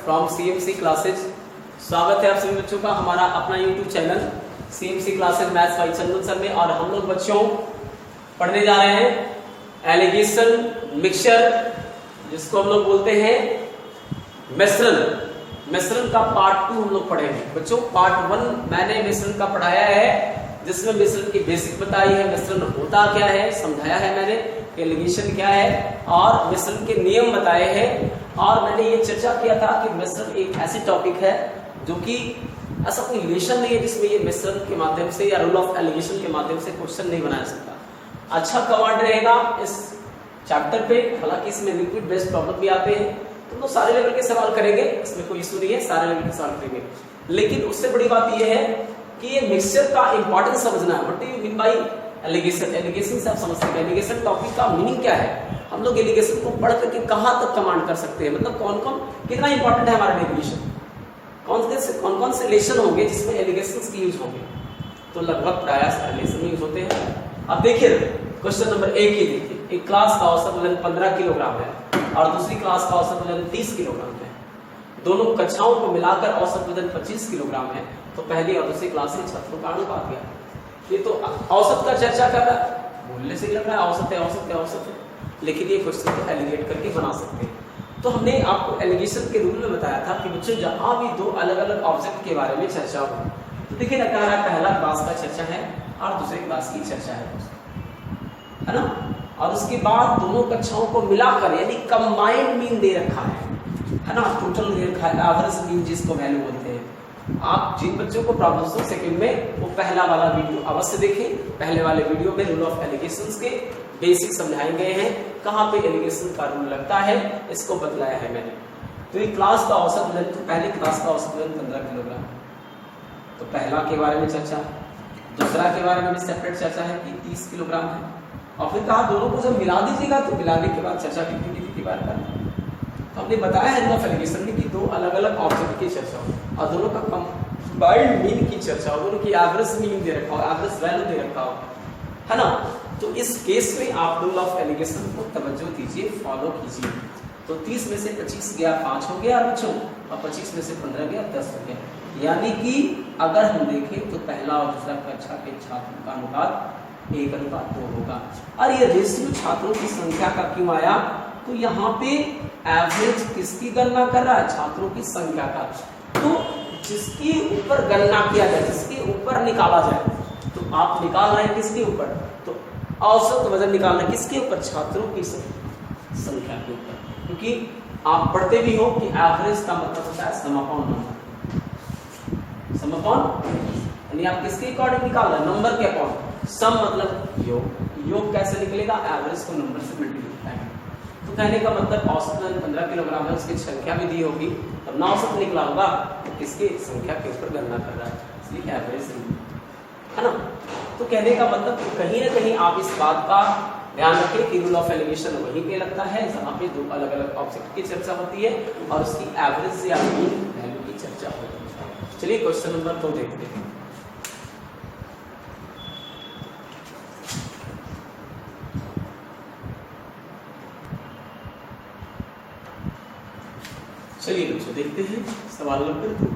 From CMC classes. स्वागत है आप सभी बच्चों का हमारा अपना YouTube channel CMC classes maths by Chandan sir में। और हम लोग बच्चों पढ़ने जा रहे हैं एलिगेशन मिक्सचर, जिसको हम लोग बोलते हैं मिश्रण। मिश्रण का पार्ट 2 हम लोग पढ़ेंगे बच्चों। पार्ट 1 मैंने मिश्रण का पढ़ाया है, जिसमें मिश्रण की बेसिक बताई है, मिश्रण होता क्या है समझाया है मैंने, एलिगेशन क्या है और मिश्रण के नियम बताए हैं। और मैंने ये चर्चा किया था कि मिश्रण एक ऐसी टॉपिक है जो कि ऐसा कोई रिलेशन नहीं है जिसमें ये मिश्रण के माध्यम से या रूल ऑफ एलिगेशन के माध्यम से क्वेश्चन नहीं बनाया सकता। अच्छा कमांड रहेगा इस चैप्टर पे, हालांकि इसमें लिक्विड बेस्ड प्रॉब्लम भी आते हैं तो सारे लेवल के सवाल करेंगे, इसमें कोई इशू नहीं है, सारे लेवल के सवाल करेंगे। लेकिन उससे बड़ी बात यह है कि ये मिक्सचर का इंपॉर्टेंस समझना है। What do you mean by alligation? Alligation से आप समझ सकते हैं एलिगेशन टॉपिक का मीनिंग क्या है, हम लोग एलिगेशन को पढ़ करके कहां तक कमांड कर सकते हैं, मतलब कौन कौन कितना इंपॉर्टेंट है हमारा एलिगेशन, कौन कौन से रिलेशन होंगे जिसमें एलिगेशंस की यूज होंगे। तो लगभग प्रायः रिलेशन में यूज होते हैं। अब देखिए क्वेश्चन नंबर 1 ही देखिए, एक क्लास का औसत वजन 15 किलोग्राम है और दूसरी क्लास का औसत वजन 30 किलोग्राम है। दोनों कक्षाओं को मिलाकर औसत वजन 25 किलोग्राम है। तो पहली और दूसरी क्लास के छात्रों का अनुपात क्या है? ये तो औसत का चर्चा कर रहा है, बोलने से लग रहा है औसत है औसत है औसत है, लेकिन ये क्वेश्चन को एलिगेट करके बना सकते हैं। तो हमने आपको एलिगेशन के रूल में बताया था कि बच्चों जहां भी दो अलग अलग ऑब्जेक्ट के बारे में चर्चा हो, तो देखिए ना कह रहा है पहला क्लास का चर्चा है और दूसरे क्लास की चर्चा है ना। और उसके बाद दोनों कक्षाओं को मिलाकर यानी कंबाइंड मीन दे रखा है ना, टोटल दे रखा है, एवरेज मीन जिसको वैल्यू बोलते हैं। आप जिन बच्चों को प्रॉब्लम्स हो सेकंड में, वो पहला वाला वीडियो अवश्य देखें। पहले वाले वीडियो में रूल ऑफ एलिगेशंस के बेसिक समझाए गए हैं, कहां पे एलिगेशन का रूल लगता है इसको बतलाया है मैंने। तो ये क्लास का औसत वजन, तो पहली क्लास का औसत वजन 15 किलोग्राम, तो पहला के बारे में चर्चा, दूसरा के बारे में भी सेपरेट चर्चा है कि 30 किलोग्राम है। और फिर कहा दोनों को जब मिला दीजिएगा तो मिलाने के बाद चर्चा कितनी बार करें। हमने बताया है रूल ऑफ एलिगेशन में कि दो अलग अलग ऑब्जेक्ट की चर्चा हो और दोनों का कंबाइंड मीन की चर्चा हो, दोनों की एवरेज मीन दे रखा हो, एवरेज वैल्यू दे रखा हो, है ना। तो इस केस में आप रूल ऑफ एलिगेशन को तवज्जो दीजिए, फॉलो कीजिए। तो 30 में से 25 गया 5 हो गया बच्चों, और 25 में से 15 गया 10 हो गया। यानी कि अगर हम देखें तो पहला और दूसरा कक्षा के छात्रों का अनुपात 1:2 होगा। और ये रेशियो छात्रों की संख्या का क्यों आया? तो यहाँ पे एवरेज किसकी गणना कर रहा है? छात्रों की संख्या का। तो जिसके ऊपर गणना किया जाए, जिसके ऊपर निकाला जाए, तो आप निकाल रहे हैं किसके ऊपर? तो औसत वजन निकालना किसके ऊपर? छात्रों की संख्या के ऊपर। क्योंकि आप पढ़ते भी हो कि एवरेज का मतलब होता है सम अपॉन नंबर, सम अपॉन, यानी आप किसके अकॉर्डिंग निकाल रहे हैं? नंबर के अकॉर्डिंग। सम मतलब योग, योग कैसे निकलेगा? एवरेज को नंबर से मल्टीप्लाई। तो कहने का मतलब औसत 15 किलोग्राम है, उसकी संख्या भी दी होगी, तब ना औसत निकला होगा, तो किसकी संख्या के ऊपर गणना कर रहा है, इसलिए एवरेज है ना। तो कहने का मतलब कहीं ना कहीं आप इस बात का ध्यान रखें कि रूल ऑफ एलिगेशन वहीं पे लगता है जहां पे दो अलग अलग ऑब्जेक्ट की चर्चा होती है और उसकी एवरेज या मीन वैल्यू की चर्चा होती है। चलिए क्वेश्चन नंबर 2 देखते हैं। चलिए बच्चों देखते हैं सवाल नंबर 2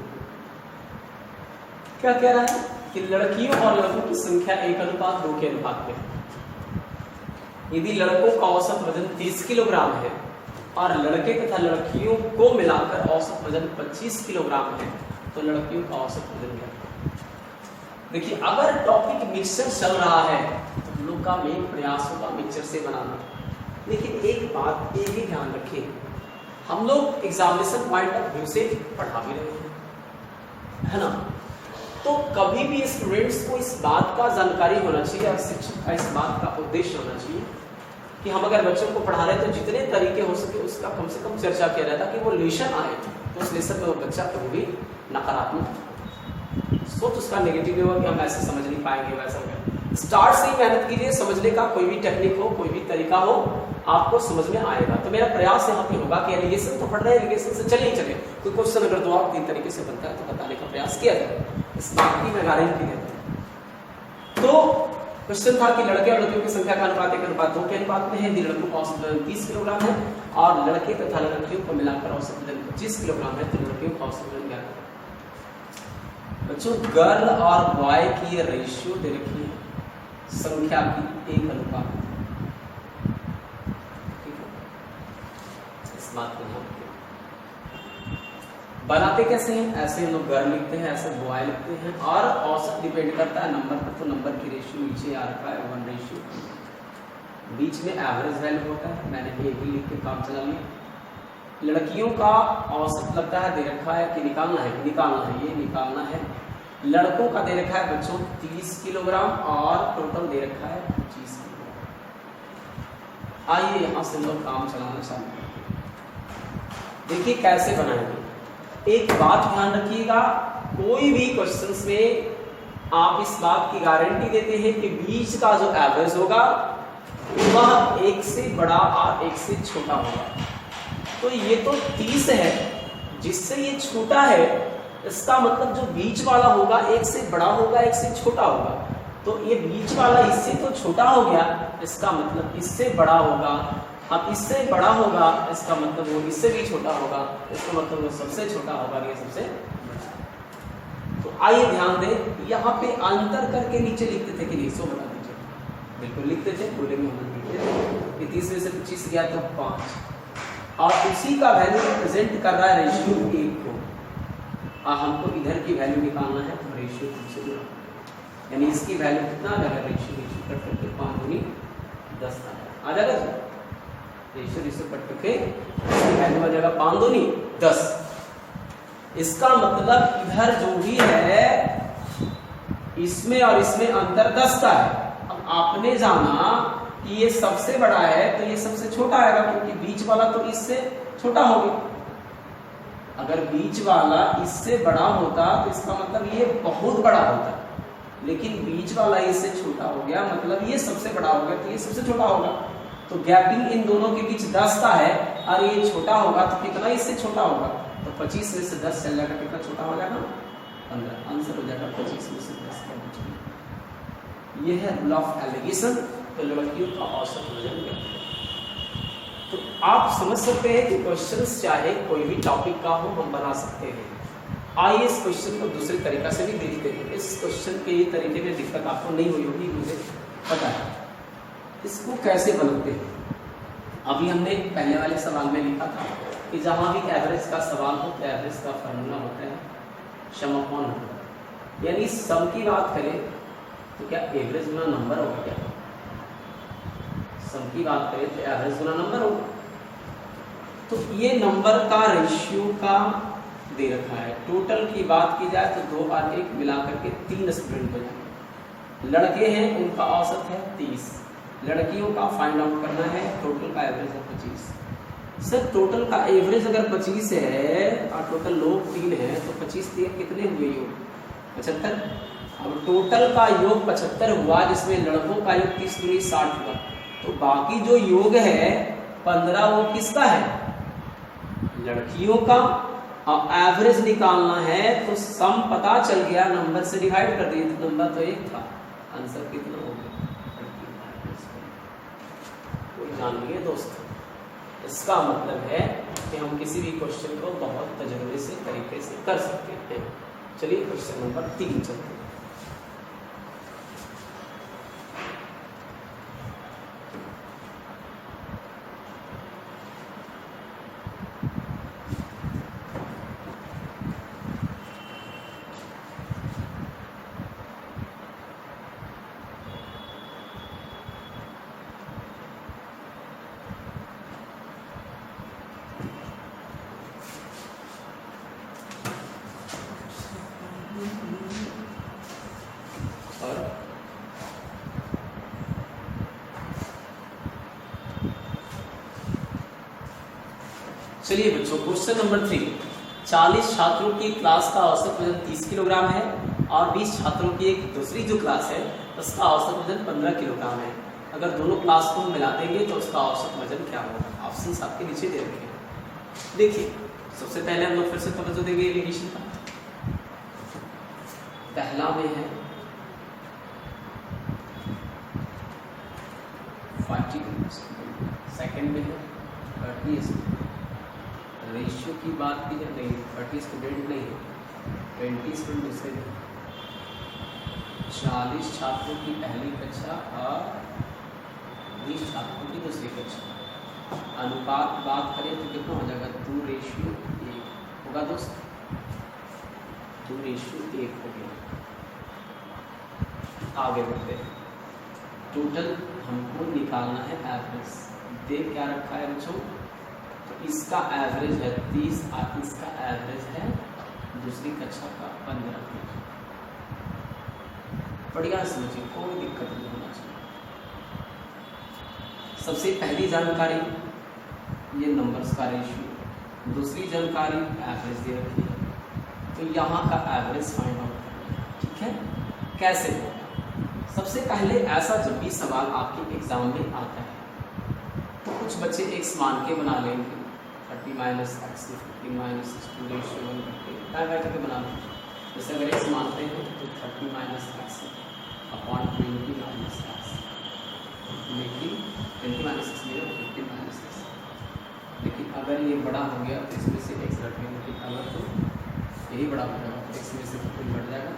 क्या कह रहा है कि लड़कियों और लड़कों की संख्या 1:2 के अनुपात में। यदि लड़कों का औसत वजन 30 किलोग्राम है और लड़के तथा लड़कियों को मिलाकर औसत वजन 25 किलोग्राम है, तो लड़कियों का औसत वजन क्या? देखिए अगर टॉपिक मिक्सचर चल रहा है तो हम लोग का मेन प्रयास होगा मिक्सचर से बनाना। लेकिन एक बात ये भी ध्यान रखिए, हम लोग एग्जामिनेशन पॉइंट ऑफ व्यू से पढ़ा भी रहे हैं, है ना। तो कभी भी स्टूडेंट्स को इस बात का जानकारी होना चाहिए और शिक्षक का इस बात का उद्देश्य होना चाहिए कि हम अगर बच्चों को पढ़ा रहे हैं तो जितने तरीके हो सके उसका कम से कम चर्चा किया जाए ताकि वो लेसन आए, तो उस लेसन में वो बच्चा कभी भी नकारात्मक सोच उसका नेगेटिव होगा कि हम ऐसे समझ नहीं पाएंगे वैसा होगा। स्टार्ट से ही मेहनत कीजिए, समझने का कोई भी टेक्निक हो, कोई भी तरीका हो, आपको समझ में आएगा। तो मेरा प्रयास यहाँ पे होगा कि एलिगेशन तो पढ़ रहे हैं, एलिगेशन से चलिए चले कोई क्वेश्चन अगर 2 और 3 तरीके से बनता है तो बताने का प्रयास किया जाए, इस बात की मैं गारंटी देता हूँ। तो क्वेश्चन था कि लड़के और लड़कियों की संख्या का अनुपात 1:2 के अनुपात में है। यदि लड़कों का औसत वजन 30 किलोग्राम है और लड़के तथा लड़कियों को मिलाकर औसत वजन 25 किलोग्राम है, तो लड़कियों का औसत वजन क्या है? बच्चों, गर्ल और बॉय की ये रेशियो दे रखी है संख्या की 1 अनुपात। ठीक है, इस बात को ध्यान रखिए। बनाते कैसे हैं? ऐसे हम लोग गर्ल लिखते हैं, ऐसे बॉय लिखते हैं, और औसत डिपेंड करता है नंबर पर, तो नंबर की रेशियो नीचे आ रखा है 1:2। बीच में एवरेज वैल्यू होता है, मैंने ये भी लिख के काम चला लिया। लड़कियों का औसत लगता है दे रखा है कि निकालना है, ये निकालना है। लड़कों का दे रखा है बच्चों 30 किलोग्राम और टोटल दे रखा है 25 किलोग्राम। आइए यहां से हम लोग काम चलाना चालू करते हैं। देखिए कैसे बनाएंगे। एक बात ध्यान रखिएगा, कोई भी क्वेश्चंस में आप इस बात की गारंटी देते हैं कि बीच का जो एवरेज होगा वह 1 से बड़ा और 1 से छोटा होगा। तो ये तो 30 है, जिससे ये छोटा है, इसका मतलब जो बीच वाला होगा 1 से बड़ा होगा, 1 से छोटा होगा। तो ये बीच वाला इससे तो छोटा हो गया, इसका मतलब इससे बड़ा होगा। अब इससे बड़ा होगा, इसका मतलब वो इससे भी छोटा होगा, इसका मतलब वो सबसे छोटा होगा, ये सबसे बड़ा। तो आइए ध्यान दें, यहाँ पे अंतर करके नीचे लिखते थे कि रेशो बता दीजिए, बिल्कुल लिखते थे, बोलेंगे हम लिखते थे 30 में से 25 गया तो 5, और उसी का वैल्यू रिप्रेजेंट कर रहा है रेशियो 1 को। हमको इधर की वैल्यू निकालना है, तो रेशियो 2 से जुड़ा, यानी इसकी वैल्यू कितना आ जाएगा? रेशियो कट करके 5 दूनी 10 आ जाएगा। रेशियो कट करके इसकी वैल्यू आ जाएगा 5 दूनी 10। इसका मतलब इधर जो भी है इसमें और इसमें अंतर 10 का है। अब आपने जाना कि ये सबसे बड़ा है तो ये सबसे छोटा आएगा, क्योंकि बीच वाला तो इससे छोटा हो गया। अगर बीच वाला इससे बड़ा होता तो इसका मतलब ये बहुत बड़ा होता, लेकिन बीच वाला इससे छोटा हो गया, मतलब ये सबसे बड़ा हो गया, तो ये सबसे छोटा होगा। तो गैपिंग इन दोनों के बीच 10 का है, और ये छोटा होगा तो कितना इससे छोटा होगा? तो 25 में से 10 चल जाएगा, कितना छोटा हो जाएगा? 15। आंसर हो जाएगा 25 में से 10 का बचना। ये है रूल ऑफ एलिगेशन। तो लड़कियों का औसत वजन क्या है? तो आप समझ सकते हैं कि क्वेश्चंस चाहे कोई भी टॉपिक का हो हम बना सकते हैं। आइए इस क्वेश्चन को दूसरे तरीका से भी देखते हैं। इस क्वेश्चन के ये तरीके में दिक्कत आपको नहीं हुई होगी, मुझे पता है। इसको कैसे बनाते हैं? अभी हमने पहले वाले सवाल में लिखा था कि जहां भी एवरेज का सवाल हो तो एवरेज का फार्मूला होता है सम अपॉन नंबर, यानी सम की बात करें तो क्या एवरेज गुना नंबर होगा? क्या सम की बात करें तो एवरेज गुना नंबर होगा। तो ये नंबर का रेशियो का दे रखा है। टोटल की बात की जाए तो 2 और 1 मिलाकर के 3 स्टूडेंट बने। लड़के हैं, उनका औसत है 30, लड़कियों का फाइंड आउट करना है। टोटल का एवरेज है 25। सर टोटल का एवरेज अगर 25 है और टोटल लोग 3 है तो 25 3 कितने हुए योग? 75। अब टोटल का योग 75 हुआ, जिसमें लड़कों का योग 30 दूनी 60 हुआ, तो बाकी जो योग है 15 वो किसका है? लड़कियों का। अब एवरेज निकालना है तो सम पता चल गया, नंबर से डिवाइड कर दिए तो नंबर तो 1 था। आंसर कितना हो गया? कोई जान लिए दोस्तों? इसका मतलब है कि हम किसी भी क्वेश्चन को बहुत तजुर्बे से तरीके से कर सकते हैं। चलिए क्वेश्चन नंबर 3 चलते हैं। चलिए बच्चों क्वेश्चन नंबर 3। 40 छात्रों की क्लास का औसत वजन 30 किलोग्राम है और 20 छात्रों की एक दूसरी जो क्लास है उसका औसत वजन 15 किलोग्राम है। अगर दोनों क्लास को हम मिला देंगे तो उसका औसत वजन क्या होगा? ऑप्शंस आपके नीचे दे रखे हैं। देखिए सबसे पहले हम लोग फिर से तवज्जो देंगे एलिगेशन का। पहला में है 40 सेकेंड में है 30 रेशियो की बात की जाए नहीं 30 स्टूडेंट नहीं है 20 स्टूडेंट दूसरे में 40 छात्रों की पहली कक्षा और 20 छात्रों की दूसरी कक्षा। अनुपात बात करें तो कितना हो जाएगा 2:1 होगा दोस्त 2:1 हो गया। आगे बढ़ते हैं टोटल हमको निकालना है एवरेज। देख क्या रखा है बच्चों तो इसका एवरेज है 30 और इसका एवरेज है दूसरी कक्षा का 15 बढ़िया समझिए कोई दिक्कत नहीं होना चाहिए। सबसे पहली जानकारी ये नंबर्स का रेशियो दूसरी जानकारी एवरेज दे रखी है तो यहाँ का एवरेज फाइंड आउट करना है ठीक है। कैसे होगा सबसे पहले ऐसा जब भी सवाल आपके एग्जाम में आता है तो कुछ बच्चे x मान के बना लेंगे 30 - x 15 - 2 रेशियो 1 करके करके बना लेंगे। जैसे अगर x मानते हैं तो 30 - x अपॉन 20 - x लेकिन 20 - x मेरा 15 - x लेकिन अगर ये बड़ा हो गया तो इसमें से x घट गया लेकिन अगर तो यही बड़ा हो जाएगा तो x में से 15 घट जाएगा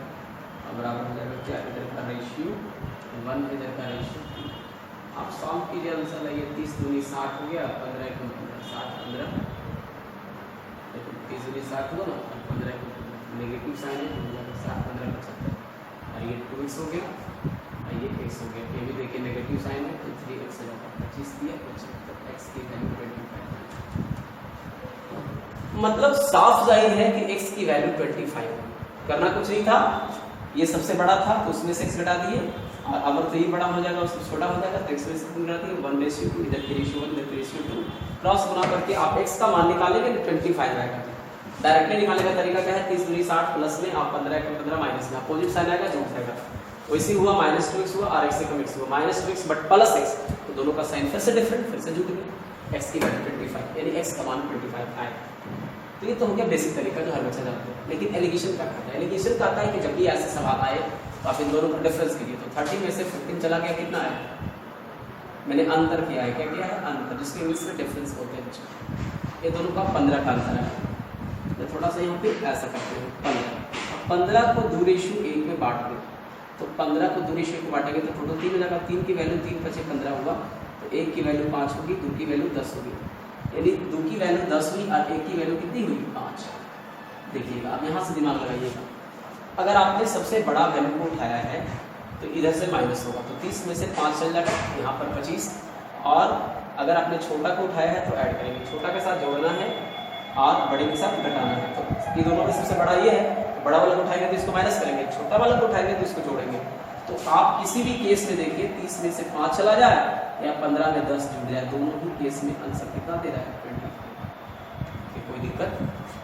और बराबर हो जाएगा क्या इधर का रेशियो 1 इधर का रेशियो 2। आप सॉल्व कीजिए आंसर लाइए 30 दूनी 60 हो गया 15 को 60 15 30 दूनी 60 हुआ ना 15 को नेगेटिव साइन है 60 15 75 और ये 2x हो गया और ये x हो गया। ये भी देखिए नेगेटिव साइन है तो 3x हो जाता है 25 दिया 75 x की वैल्यू 25 मतलब साफ जाहिर है कि x की वैल्यू 25 करना कुछ नहीं था। ये सबसे बड़ा था तो उसमें से x घटा दिए और अगर तो ये बड़ा हो जाएगा उससे छोटा हो जाएगा तो x में से घटा दिए 1:2 इधर की रेशियो 1 इधर की रेशियो 2 क्रॉस गुना करके आप x का मान निकालेंगे तो 25 आएगा। डायरेक्टली निकालने का तरीका क्या है 30 दूनी 60 प्लस में आप 15 का 15 माइनस में अपोजिट साइन आएगा जो जाएगा वैसे हुआ -2x हुआ और x से कम x हुआ -2x बट प्लस x तो दोनों का साइन फिर से डिफरेंट फिर से जुड़ गया x की वैल्यू 25 यानी x का मान 25 आए। तो ये तो हो गया बेसिक तरीका जो हर बच्चा जानता है। लेकिन एलिगेशन क्या कहता है एलिगेशन कहता है कि जब भी ऐसे सवाल आए तो आप इन दोनों का डिफरेंस कीजिए। तो 30 में से 15 चला गया कितना है मैंने अंतर किया है क्या किया है अंतर जिसको इंग्लिश में डिफरेंस बोलते हैं बच्चों। ये दोनों का 15 का अंतर है तो थोड़ा सा यहाँ पे ऐसा करते हैं 15 को 2:1 में बांट दें तो 15 को 2:1 में बांटेंगे तो टोटल 3 हो जाएगा 3 की वैल्यू 3 × 15 हुआ तो 1 की वैल्यू 5 होगी 2 की वैल्यू 10 होगी यानी 2 की वैल्यू 10 हुई और 1 की वैल्यू कितनी हुई 5। देखिएगा अब यहाँ से दिमाग लगाइएगा अगर आपने सबसे बड़ा वैल्यू को उठाया है तो इधर से माइनस होगा तो 30 में से 5 चल जाएगा यहाँ पर 25 और अगर आपने छोटा को उठाया है तो ऐड करेंगे छोटा के साथ जोड़ना है और बड़े के साथ घटाना है। तो ये दोनों में सबसे बड़ा ये है बड़ा वाला को उठाएंगे तो इसको माइनस करेंगे छोटा वाला को उठाएंगे तो इसको जोड़ेंगे। तो आप किसी भी केस में देखिए 30 में से 5 चला जाए या 15 में 10 जुड़ जाए दोनों ही केस में आंसर कितना दे रहा है 25। कोई दिक्कत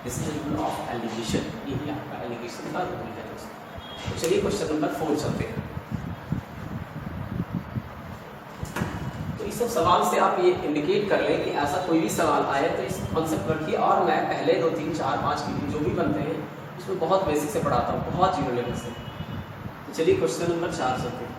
this is rule of alligation यही आपका एलिगेशन का रूल है दोस्तों। तो चलिए क्वेश्चन नंबर 4 चलते हैं। तो इस सब सवाल से आप ये इंडिकेट कर लें कि ऐसा कोई भी सवाल आए तो इस कॉन्सेप्ट रखिए और मैं पहले 2 3 4 5 के जो भी बनते हैं उसमें बहुत बेसिक से पढ़ाता हूँ बहुत जीरो लेवल से। तो चलिए क्वेश्चन नंबर 4 चलते हैं।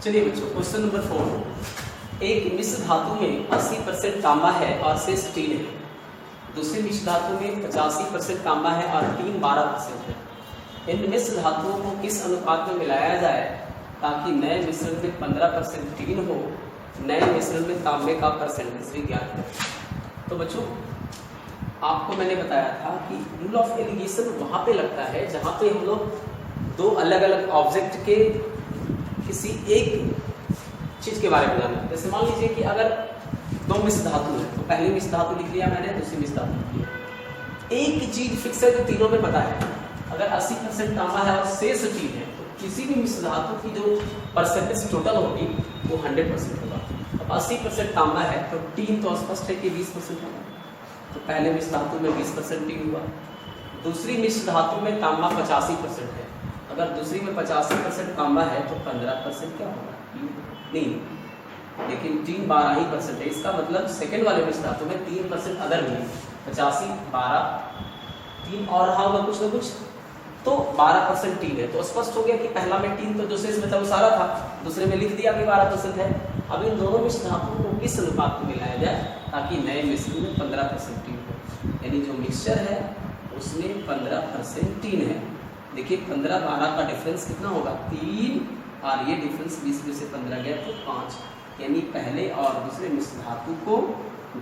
चलिए बच्चों क्वेश्चन नंबर 4 एक मिश्र धातु में 80% तांबा है और शेष स्टील है। दूसरी मिश्र धातु में 85% तांबा है और टीन 12% है। इन मिश्र धातुओं को किस अनुपात में मिलाया जाए ताकि नए मिश्रण में 15% टीन हो नए मिश्रण में तांबे का परसेंटेज भी ज्ञात है। तो बच्चों आपको मैंने बताया था कि रूल ऑफ एलिगेशन वहाँ पे लगता है जहाँ पे हम लोग दो अलग अलग ऑब्जेक्ट के किसी एक चीज के बारे में जानना है। जैसे मान लीजिए कि अगर दो मिश्र धातु है तो पहली मिश्र धातु लिख लिया मैंने, दूसरी मिश्र धातु लिख लिया। एक चीज फिक्स है जो तीनों में पता है, अगर 80% तांबा है और शेष टीन है तो किसी भी मिश्र धातु की जो परसेंटेज टोटल होगी वो 100% होगा। अब 80% तांबा है तो टीन तो स्पष्ट है कि 20% होगा, तो पहले मिश्र धातु में 20% टीन हुआ। दूसरी मिश्र धातु में तांबा 85% है, अगर दूसरी में 85% तांबा है तो 15% क्या होगा? नहीं, लेकिन टीन 12% है। इसका मतलब सेकंड वाले मिश्र धातु में 3% अदर मिली, 85 12 3 और रहा होगा कुछ ना कुछ, तो 12% टीन है। तो स्पष्ट हो गया कि पहला में टीन तो जो शेष में था वो सारा था, दूसरे में लिख दिया कि 12% है। अब इन दोनों मिश्र धातुओं को किस अनुपात में मिलाया जाए ताकि नए मिश्रण में 15% टीन हो, यानी जो मिक्सचर है उसमें 15% टीन है। देखिए 15-12 का डिफरेंस कितना होगा? 3, और ये डिफरेंस 20 में से 15 गया तो 5, यानी पहले और दूसरे मिश्र धातु को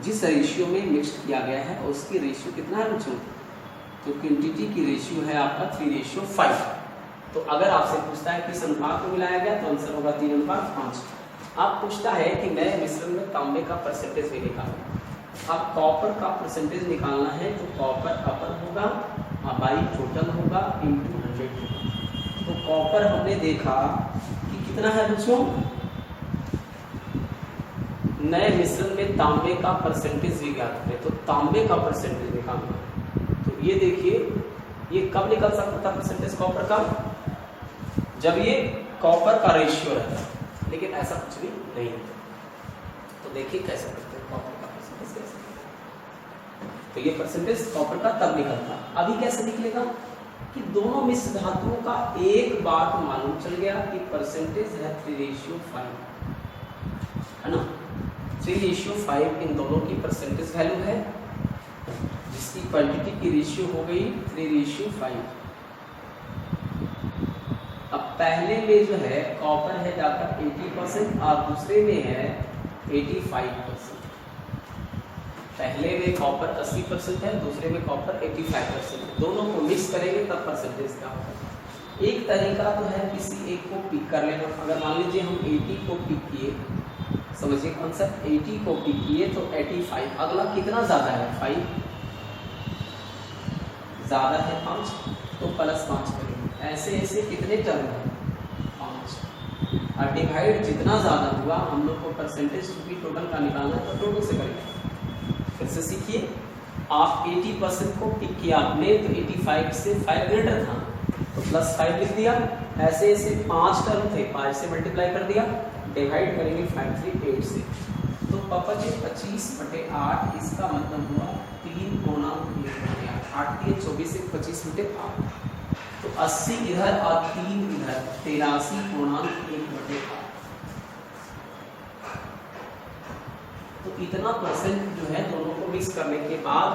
जिस रेशियो में मिक्स किया गया है उसकी रेशियो कितना है बच्चों? तो क्वांटिटी की रेशियो है आपका 3:5। तो अगर आपसे पूछता है किस अनुपात में मिलाया गया तो आंसर होगा 3:5। आप पूछता है कि नए मिश्रण में तांबे का परसेंटेज भी निकालना। अब कॉपर का परसेंटेज निकालना है तो कॉपर अपर होगा बाई टोटल होगा इंटू 100 होगा। तो कॉपर हमने देखा कि कितना है बच्चों, नए मिश्रण में तांबे का परसेंटेज भी ज्ञात करें, तो तांबे का परसेंटेज निकालना। तो ये देखिए ये कब निकल सकता था परसेंटेज कॉपर का? जब ये कॉपर का रेशियो रहता, लेकिन ऐसा कुछ भी नहीं है। तो देखिए कैसे करते हैं कॉपर का परसेंटेज कैसे। तो ये परसेंटेज कॉपर का तब निकलता, अभी कैसे निकलेगा कि दोनों मिश्र धातुओं का एक बात मालूम चल गया कि परसेंटेज है 3:5, है ना? 3:5 इन दोनों की परसेंटेज वैल्यू है, जिसकी क्वांटिटी की रेशियो हो गई 3:5। अब पहले में जो है कॉपर है जाकर 80% और दूसरे में है 85%। पहले में कॉपर 80% है, दूसरे में कॉपर 85%। दोनों को मिक्स करेंगे तब परसेंटेज क्या होगा। एक तरीका तो है किसी एक को पिक कर लेना। अगर मान लीजिए हम 80 को पिक किए, समझिए कॉन्सेप्ट, 80 को पिक किए तो 85, अगला कितना ज़्यादा है? 5 ज़्यादा है 5, तो +5 करेंगे। ऐसे ऐसे कितने टर्म है? 5। और डिवाइड जितना ज़्यादा हुआ हम लोग को परसेंटेज भी टोटल का निकालना है, तो टोटल से करेंगे। फिर से सीखिए, आप 80% को पिक किया आपने तो 85 से 5 ग्रेटर था तो +5 लिख दिया। ऐसे ऐसे 5 टर्म थे, 5 से मल्टीप्लाई कर दिया, डिवाइड करेंगे 5 3 8 से, तो पापा जी 25/8, इसका मतलब हुआ 3 गुना 8 3 24 से 25/8, तो 80 इधर और 3 इधर, 83.1/8। तो इतना परसेंट जो है दोनों को मिक्स करने के बाद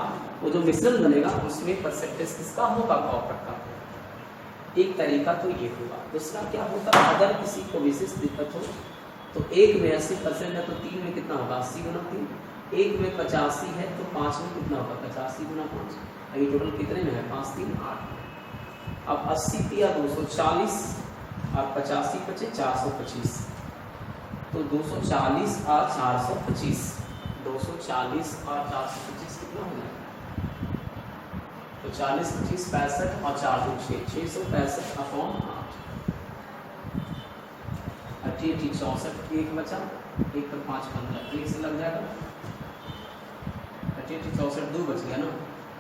वो जो मिश्रण बनेगा उसमें परसेंटेज किसका होगा? कॉपर का। एक तरीका तो ये होगा। दूसरा क्या होता है, अगर किसी को विशेष दिक्कत हो तो एक में 80% है तो 3 में कितना होगा? 80 गुना 3। एक में 85 है तो 5 में कितना होगा? 85 गुना 5। अभी टोटल कितने में है? 5 3 8। अब 80 दिया 240 और 85 बचे 425, तो 240 और 425, 240 और 425 कितना हो जाएगा? तो 40 25 65 और 4 2 6, 665/8। 88 64, एक बचा, 1 पर 5 15, तो इसे लग जाएगा 88 64, 2 बच गया ना,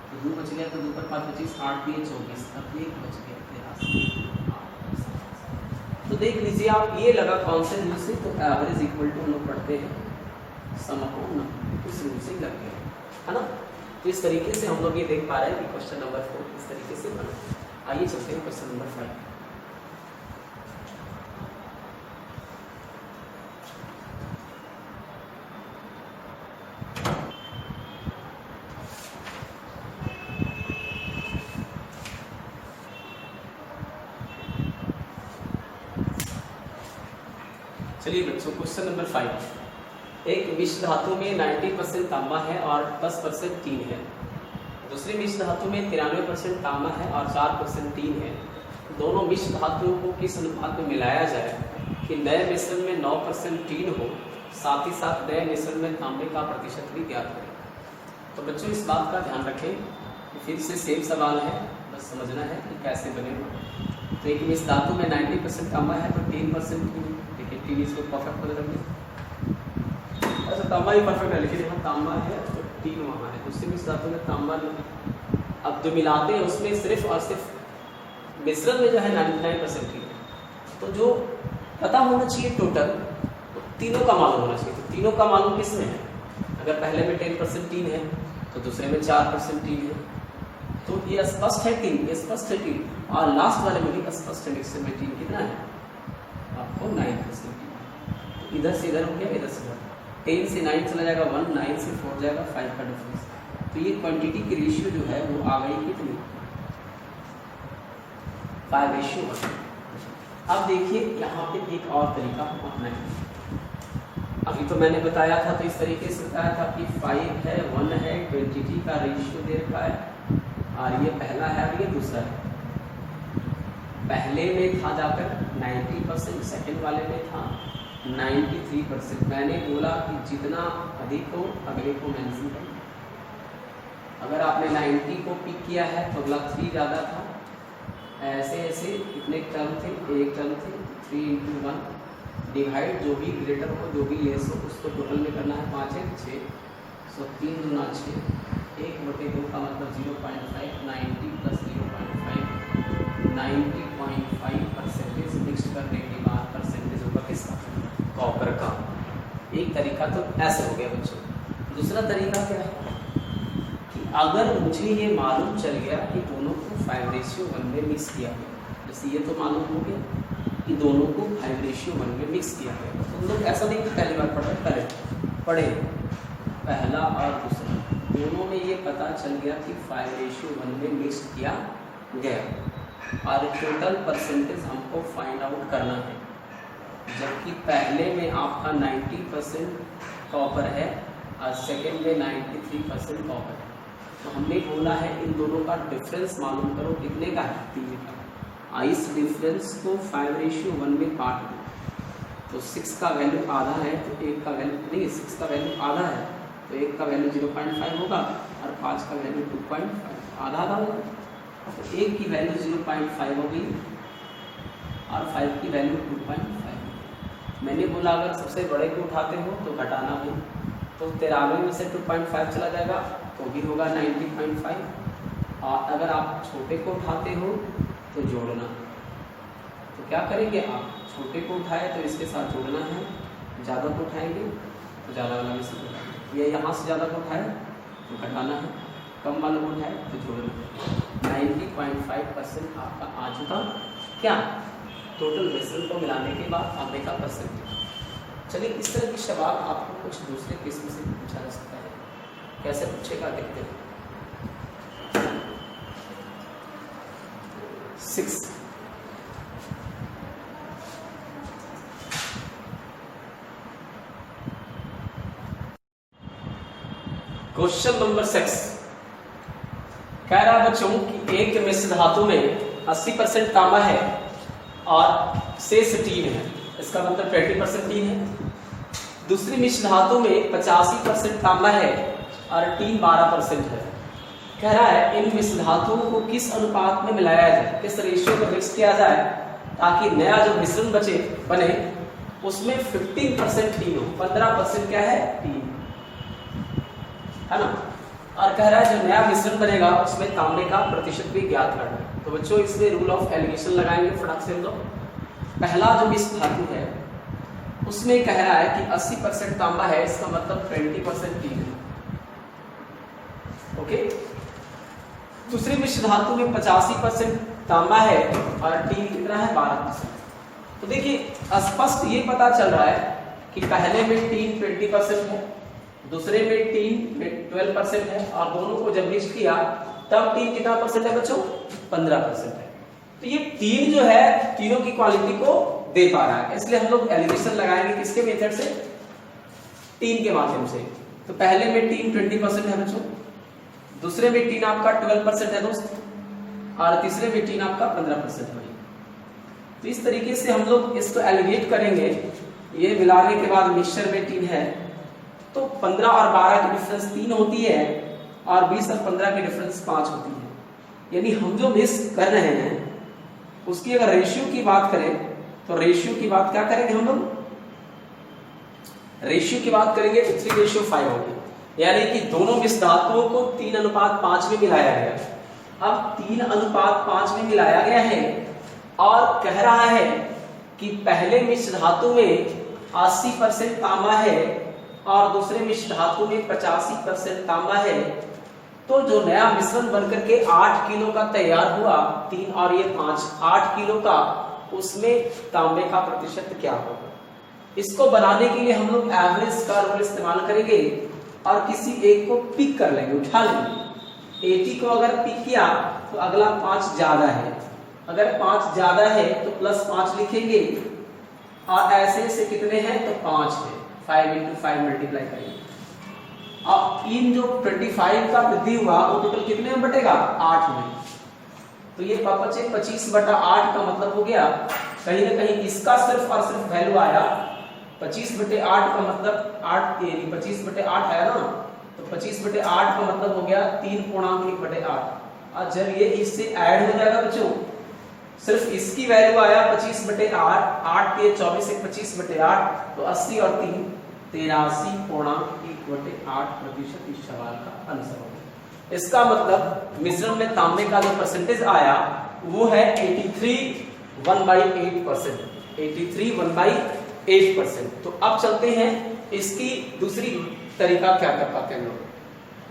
तो 2 बच गया तो 2 पर 5 25, 8 3 24, अब 1 बच गया 83। तो देख लीजिए आप, ये लगा कौन से रूल से? तो एवरेज इक्वल टू हम लोग पढ़ते हैं समकोण, इस रूल से लग गया, है ना? तो इस तरीके से हम लोग ये देख पा रहे हैं कि क्वेश्चन नंबर 4 इस तरीके से बना। आइए चलते हैं क्वेश्चन नंबर 5। चलिए बच्चों, क्वेश्चन नंबर 5। एक मिश्र धातु में 90% तांबा है और 10% टीन है। दूसरी मिश्र धातु में 93% तांबा है और 4% टीन है। दोनों मिश्र धातुओं को किस अनुपात में मिलाया जाए कि नए मिश्रण में 9% टीन हो, साथ ही साथ नए मिश्रण में तांबे का प्रतिशत भी ज्ञात करें। तो बच्चों इस बात का ध्यान रखें कि फिर से सेम सवाल है, बस समझना है कि कैसे बनेगा। तो एक मिश्र धातु में 90% तांबा है तो 10% टीन, देखिए टीन इसको परफेक्ट बदल रखें। अच्छा तांबा ही परफेक्ट है, लेकिन यहाँ तांबा है तो टीन वहाँ है, दूसरी मिश्र धातु में तांबा नहीं। अब जो मिलाते हैं उसमें सिर्फ और सिर्फ मिश्रण में जो है 99% टीन है। तो जो पता होना चाहिए टोटल, तो तीनों का मालूम होना चाहिए। तो तीनों का मालूम किस में है? अगर पहले में 10% टीन है तो दूसरे में 4% टीन है, तो ये स्पष्ट है टीन, ये स्पष्ट है टीन। और लास्ट वाले में भी स्पष्ट है मिक्सर में टीन कितना है आपको 9% टीन। तो इधर से इधर हो गया, इधर से इधर, 10 से 9 चला जाएगा 1, 9 से 4 जाएगा 5 का डिफरेंस। तो ये क्वांटिटी की रेशियो जो है वो आ गई कितनी 5:1। अब देखिए यहाँ पे एक और तरीका हम अपनाएंगे। अभी तो मैंने बताया था, तो इस तरीके से बताया था कि 5 है, 1 है, क्वांटिटी का रेशियो दे रखा है, और ये पहला है और ये दूसरा है। पहले में था जाकर 90%, सेकंड वाले में था 93%। मैंने बोला कि जितना अधिक हो अगले को मेंशन करें। अगर आपने 90 को पिक किया है तो अगला 3 ज़्यादा था, ऐसे ऐसे कितने टर्म थे, एक टर्म थे, 3 × 1 डिवाइड जो भी ग्रेटर हो जो भी लेस हो उसको टोटल में करना है, 5 है 6, सो 3 × 6, 1/2 का मतलब 0.5, 90 + 0.5, 90.5% मिक्स करने के बाद परसेंटेज होगा किसका, कॉपर का। एक तरीका तो ऐसे हो गया बच्चों। दूसरा तरीका क्या है कि अगर मुझे ये मालूम चल गया कि दोनों को 5:1 में मिक्स किया गया, जैसे ये तो मालूम हो गया कि दोनों को 5:1 में मिक्स किया गया, तो हम लोग ऐसा नहीं कि पहली बार पढ़े पहला और दूसरा दोनों में ये पता चल गया कि 5:1 में मिक्स किया गया और टोटल परसेंटेज हमको फाइंड आउट करना है। जबकि पहले में आपका 90% कॉपर है और सेकेंड में 93% कॉपर है, तो हमने बोला है इन दोनों का डिफरेंस मालूम करो, कितने का है 3 का। इस डिफरेंस को 5:1 में काट दो, तो 6 का वैल्यू आधा है तो 1 का वैल्यू नहीं, 6 का वैल्यू आधा है तो 1 का वैल्यू 0.5 होगा और 5 का वैल्यू 2.5, आधा होगा। तो 1 की वैल्यू 0.5 होगी और 5 की वैल्यू 2.5। मैंने बोला अगर सबसे बड़े को उठाते हो तो घटाना भी, तो 93 में से 2.5 चला जाएगा तो भी होगा 90.5, और अगर आप छोटे को उठाते हो तो जोड़ना। तो क्या करेंगे आप, छोटे को उठाए तो इसके साथ जोड़ना है, ज़्यादा को उठाएंगे तो ज़्यादा वाला में से जोड़ना, या यहाँ से ज़्यादा को उठाए तो घटाना है, कम वाला को उठाए तो जोड़ना। 90.5% आपका आ चुका क्या, टोटल मिश्रण को मिलाने के बाद तांबे का परसेंटेज। चलिए इस तरह की सवाल आपको कुछ दूसरे किस्म से पूछा जा सकता है, कैसे पूछेगा देखते हैं। 6 क्वेश्चन नंबर 6 कह रहा है बच्चों कि एक मिश्र धातु में 80% तांबा है और शेष टीन है, इसका मतलब 20% टीन है। दूसरी मिश्र धातु में 85% तांबा है और टीन 12% है। कह रहा है इन मिश्र धातुओं को किस अनुपात में मिलाया जाए, किस रेशियो में मिक्स किया जाए ताकि नया जो मिश्रण बने उसमें 15% टीन हो, 15% क्या है टीन है ना। और कह रहा है जो नया मिश्रण बनेगा उसमें तांबे का प्रतिशत भी ज्ञात करना है। तो बच्चों इसमें रूल ऑफ एलिगेशन लगाएंगे फटाक से हम लोग। पहला जो मिश्र धातु है उसमें कह रहा है कि 80% तांबा है, इसका मतलब 20% टीन है, ओके। दूसरी मिश्र धातु में 85% तांबा है और टीन कितना है 12%। तो देखिए स्पष्ट ये पता चल रहा है कि पहले में टीन 20% है, दूसरे में टीन 12% है, और दोनों को जब मिक्स किया तब टीन कितना परसेंट है बच्चों 15% है। तो ये टीन जो है तीनों की क्वालिटी को दे पा रहा है, इसलिए हम लोग एलिगेशन लगाएंगे किसके मेथड से, टीन के माध्यम से। तो पहले में टीन 20% है बच्चों, दूसरे में टीन आपका 12% है दोस्त, और तीसरे में टीन आपका 15% है। तो इस तरीके से हम लोग इसको एलिगेट करेंगे। ये मिलाने के बाद मिक्सचर में 3 है, तो 15 और 12 की डिफरेंस 3 होती है और 20 और 15 की डिफरेंस 5 होती है। यानी हम जो मिक्स कर रहे हैं उसकी अगर रेशियो की बात करें तो रेशियो की बात क्या करेंगे हम लोग, रेशियो की बात करेंगे तो 3:5 होगी। यानी कि दोनों मिश्र धातुओं को 3:5 में मिलाया गया। अब 3:5 में मिलाया गया है और कह रहा है कि पहले मिश्र धातु में 80% तांबा है और दूसरे मिश्र धातु में 85% तांबा है। तो जो नया मिश्रण बनकर के 8 किलो का तैयार हुआ, 3 और ये 5, 8 किलो का, उसमें तांबे का प्रतिशत क्या होगा। इसको बनाने के लिए हम लोग एवरेज का रूल इस्तेमाल करेंगे और किसी एक को पिक कर लेंगे, उठा लेंगे। 80 को अगर पिक किया तो अगला 5 ज्यादा है, अगर 5 ज्यादा है तो +5 लिखेंगे और ऐसे से कितने हैं तो 5 है, 5 × 5 मल्टीप्लाई करेंगे। अब इन जो 25 का वृद्धि हुआ वो टोटल कितने में बटेगा 8 में, तो ये 25/8 का मतलब हो गया कहीं ना कहीं इसका सिर्फ और सिर्फ वैल्यू आया 25/8 का मतलब 8, यानी 25/8 आया ना, तो 25/8 का मतलब हो गया 3.1/8। और जब ये इससे ऐड हो जाएगा बच्चों, सिर्फ इसकी वैल्यू आया 25/8, 8 के 24 से 25/8, तो 80 और 3 83.1/8% इस सवाल का आंसर होगा। इसका मतलब मिश्रण में तांबे का जो परसेंटेज आया वो है 83 1/8%। तो अब चलते हैं इसकी दूसरी तरीका क्या कर पाते हैं हम लोग।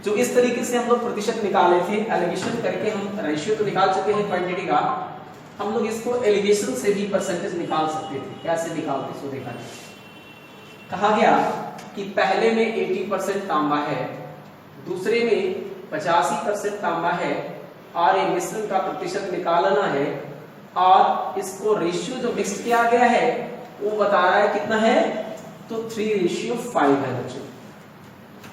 जो इस तरीके से हम लोग प्रतिशत निकाले थे, एलिगेशन करके हम रेशियो तो निकाल चुके हैं क्वांटिटी का, हम लोग इसको एलिगेशन से भी परसेंटेज निकाल सकते थे। कैसे निकालते सो देखा जाए। कहा गया कि पहले में 80% तांबा है, दूसरे में 85% तांबा है और ये मिश्रण का प्रतिशत निकालना है और इसको रेशियो जो मिक्स किया गया है वो बता रहा है कितना है, तो 3:5 है बच्चों।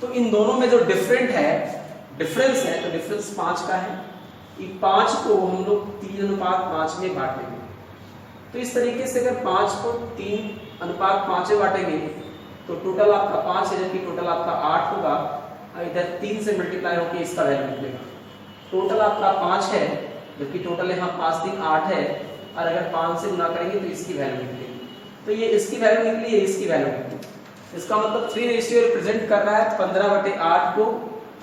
तो इन दोनों में जो डिफरेंस है तो डिफरेंस 5 का है। ये 5 को हम लोग 3:5 में बांटेंगे। तो इस तरीके से अगर 5 को 3:5 में बांटेंगे तो टोटल आपका 5 है, जबकि टोटल आपका 8 होगा। इधर 3 से मल्टीप्लाई होकर इसका वैल्यू निकलेगा। टोटल आपका 5 है, जबकि टोटल यहाँ 5 3 8 है, और अगर 5 से गुना करेंगे तो इसकी वैल्यू निकलेगी। तो ये इसकी वैल्यू निकली, ये इसकी वैल्यू निकली। इसका मतलब 3 रेशियो रिप्रेजेंट कर रहा है 15/8 को।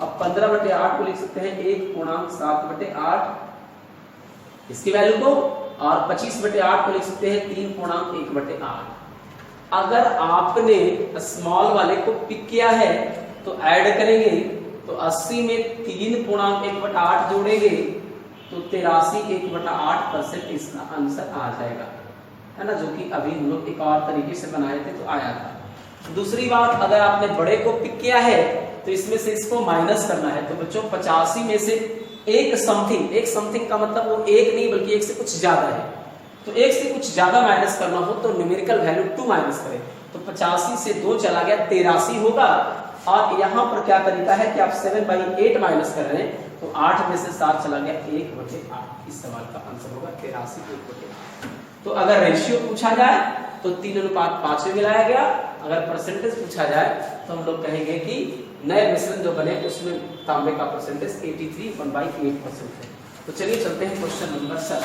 अब 15/8 को लिख सकते हैं 1.7/8 इसकी वैल्यू को, और 25/8 को लिख सकते हैं 3.1/8। अगर आपने स्मॉल वाले को पिक किया है तो ऐड करेंगे, तो 80 में 3.1/8 जोड़ेंगे तो 83.1/8% इसका आंसर आ जाएगा, है ना, जो कि अभी हम लोग एक और तरीके से बनाए थे तो आया था। दूसरी बात, अगर आपने बड़े को पिक किया है तो इसमें से इसको माइनस करना है। तो बच्चों 85 में से एक समथिंग का मतलब वो एक नहीं बल्कि एक से कुछ ज्यादा है, तो एक से कुछ ज्यादा माइनस करना हो तो न्यूमेरिकल वैल्यू 2 माइनस करें। तो 85 से 2 चला गया 83 होगा। और यहाँ पर क्या तरीका है कि आप 7/8 माइनस कर रहे हैं, तो 8 में से 7 चला गया 1/8। इस सवाल का आंसर होगा 83 1/8। तो अगर रेशियो पूछा जाए तो 3:5 में मिलाया गया। अगर परसेंटेज पूछा जाए तो हम लोग कहेंगे कि नए मिश्रण जो बने उसमें तांबे का परसेंटेज 83 1/8% है। तो चलिए चलते हैं क्वेश्चन नंबर 7।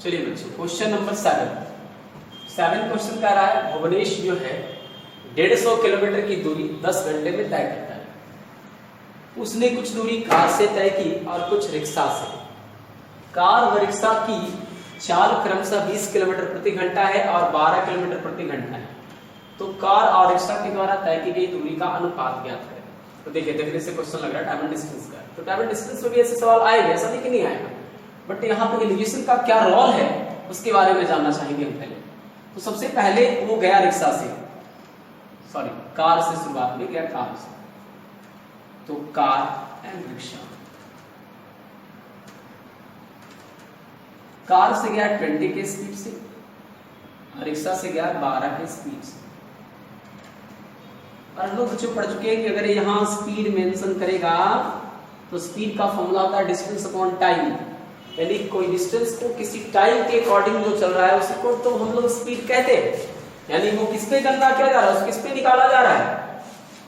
चलिए बच्चों, क्वेश्चन नंबर 7 क्वेश्चन कह रहा है भुवनेश जो है 150 किलोमीटर की दूरी 10 घंटे में तय करता है। उसने कुछ दूरी कार से तय की और कुछ रिक्शा से। कार व रिक्शा की चाल क्रमशः 20 किलोमीटर प्रति घंटा है और 12 किलोमीटर प्रति घंटा है। तो कार और रिक्शा के द्वारा तय की गई दूरी का अनुपात ज्ञात करें। तो देखिए, देखने से क्वेश्चन लग रहा है टाइम एंड डिस्टेंस का, तो टाइम एंड डिस्टेंस में भी ऐसे सवाल आएंगे, ऐसा नहीं कि नहीं आएगा, बट यहाँ पे एलिगेशन का क्या रोल है उसके बारे में जानना चाहेंगे हम पहले। तो सबसे पहले वो गया रिक्शा से, सॉरी कार से शुरुआत में गया, कार से। तो कार एंड रिक्शा, कार से गया 20 के स्पीड से, रिक्शा से गया 12 के स्पीड से। और हम लोग बच्चों पढ़ चुके हैं कि अगर यहाँ स्पीड मेंशन करेगा तो स्पीड का फॉर्मूला होता है डिस्टेंस अपॉन टाइम, यानी कोई डिस्टेंस को किसी टाइम के अकॉर्डिंग जो चल रहा है उसी को तो हम लोग स्पीड कहते हैं, यानी वो किस पे गणना किया जा रहा है, किस पे निकाला जा रहा है,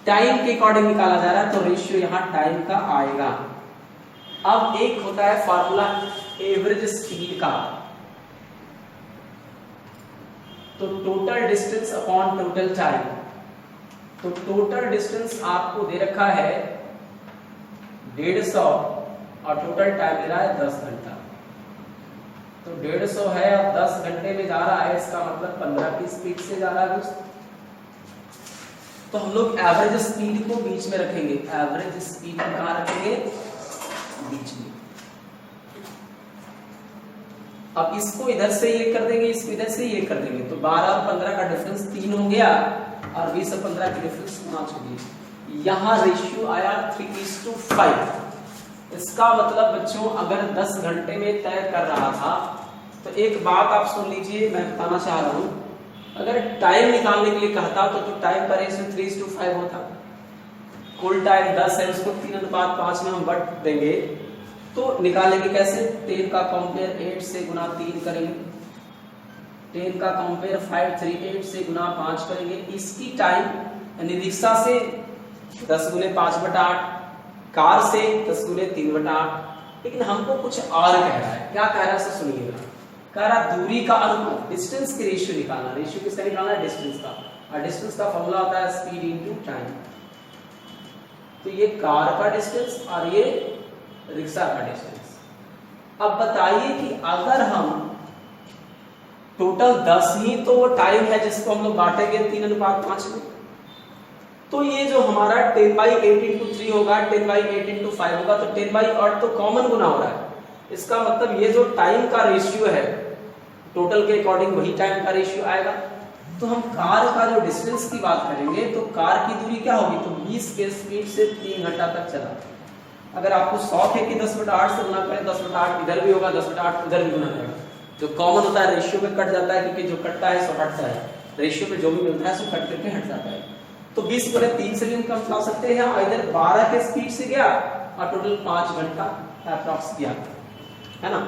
टाइम के अकॉर्डिंग निकाला जा रहा है, तो रेशियो यहाँ टाइम का आएगा। अब एक होता है फार्मूला एवरेज स्पीड का, तो total distance upon total time, तो टोटल डिस्टेंस आपको दे रखा है 150 और टोटल टाइम दे रहा है 10 घंटा, तो 150 है और 10 घंटे में जा रहा है, इसका मतलब 15 की स्पीड से जा रहा है दोस्त। तो हम लोग एवरेज स्पीड को बीच में रखेंगे, एवरेज स्पीड कहां रखेंगे, बीच में। अब इसको इधर से ये कर देंगे, इसको इधर से ये कर देंगे, तो 12 और 15 का डिफरेंस 3 हो गया और 20 और 15 की डिफरेंस 5 हो गई। यहाँ रेशियो आया 3:5। इसका मतलब बच्चों अगर 10 घंटे में तय कर रहा था, तो एक बात आप सुन लीजिए, मैं बताना चाह रहा हूं, अगर टाइम निकालने के लिए कहता तो टाइम का रेशियो 3:5 होता। कुल टाइम 10 है, उसको 3:5 में हम बट देंगे, तो निकालेंगे कैसे, 10 का कंपेयर 8 से गुना 3 करेंगे, 10 का कंपेयर 538 से गुना 5 करेंगे, इसकी टाइम यानी रिक्शा से 10 गुने 5/8, कार से 10 गुने 3/8। लेकिन हमको कुछ और कह रहा है, क्या कह रहा है सुनिएगा, कह रहा दूरी का अनुपात, डिस्टेंस की रेशियो निकालना, रेशियो किसका निकालना है, डिस्टेंस का, और डिस्टेंस का फॉर्मूला होता है स्पीड इनटू टाइम। तो ये कार का डिस्टेंस और ये रिक्शा का डिस्टेंस। अब बताइए कि अगर हम टोटल 10 ही तो वो टाइम है जिसको हम लोग बांटेंगे 3:5 में, तो ये जो हमारा 10/8 × 3 होगा, 10/8 × 5 होगा, तो 10/8 तो कॉमन गुना हो रहा है। इसका मतलब ये जो टाइम का रेशियो है टोटल के अकॉर्डिंग वही टाइम का रेशियो आएगा। तो हम कार का जो डिस्टेंस की बात करेंगे तो कार की दूरी क्या होगी, तो 20 के स्पीड से 3 घंटा तक चला। अगर आपको शौक है कि 10/8 से गुना करें, 10/8 इधर भी होगा, 10/8 उधर भी गुना करेगा, जो कॉमन होता है रेशियो में कट जाता है, क्योंकि जो कटता है सो हटता है, रेशियो में जो भी मिलता है सो कट करके हट जाता है। तो 20 गुने 3 से भी हम कम ला सकते हैं, और इधर 12 के स्पीड से गया और टोटल 5 घंटा अप्रॉक्स गया, है ना।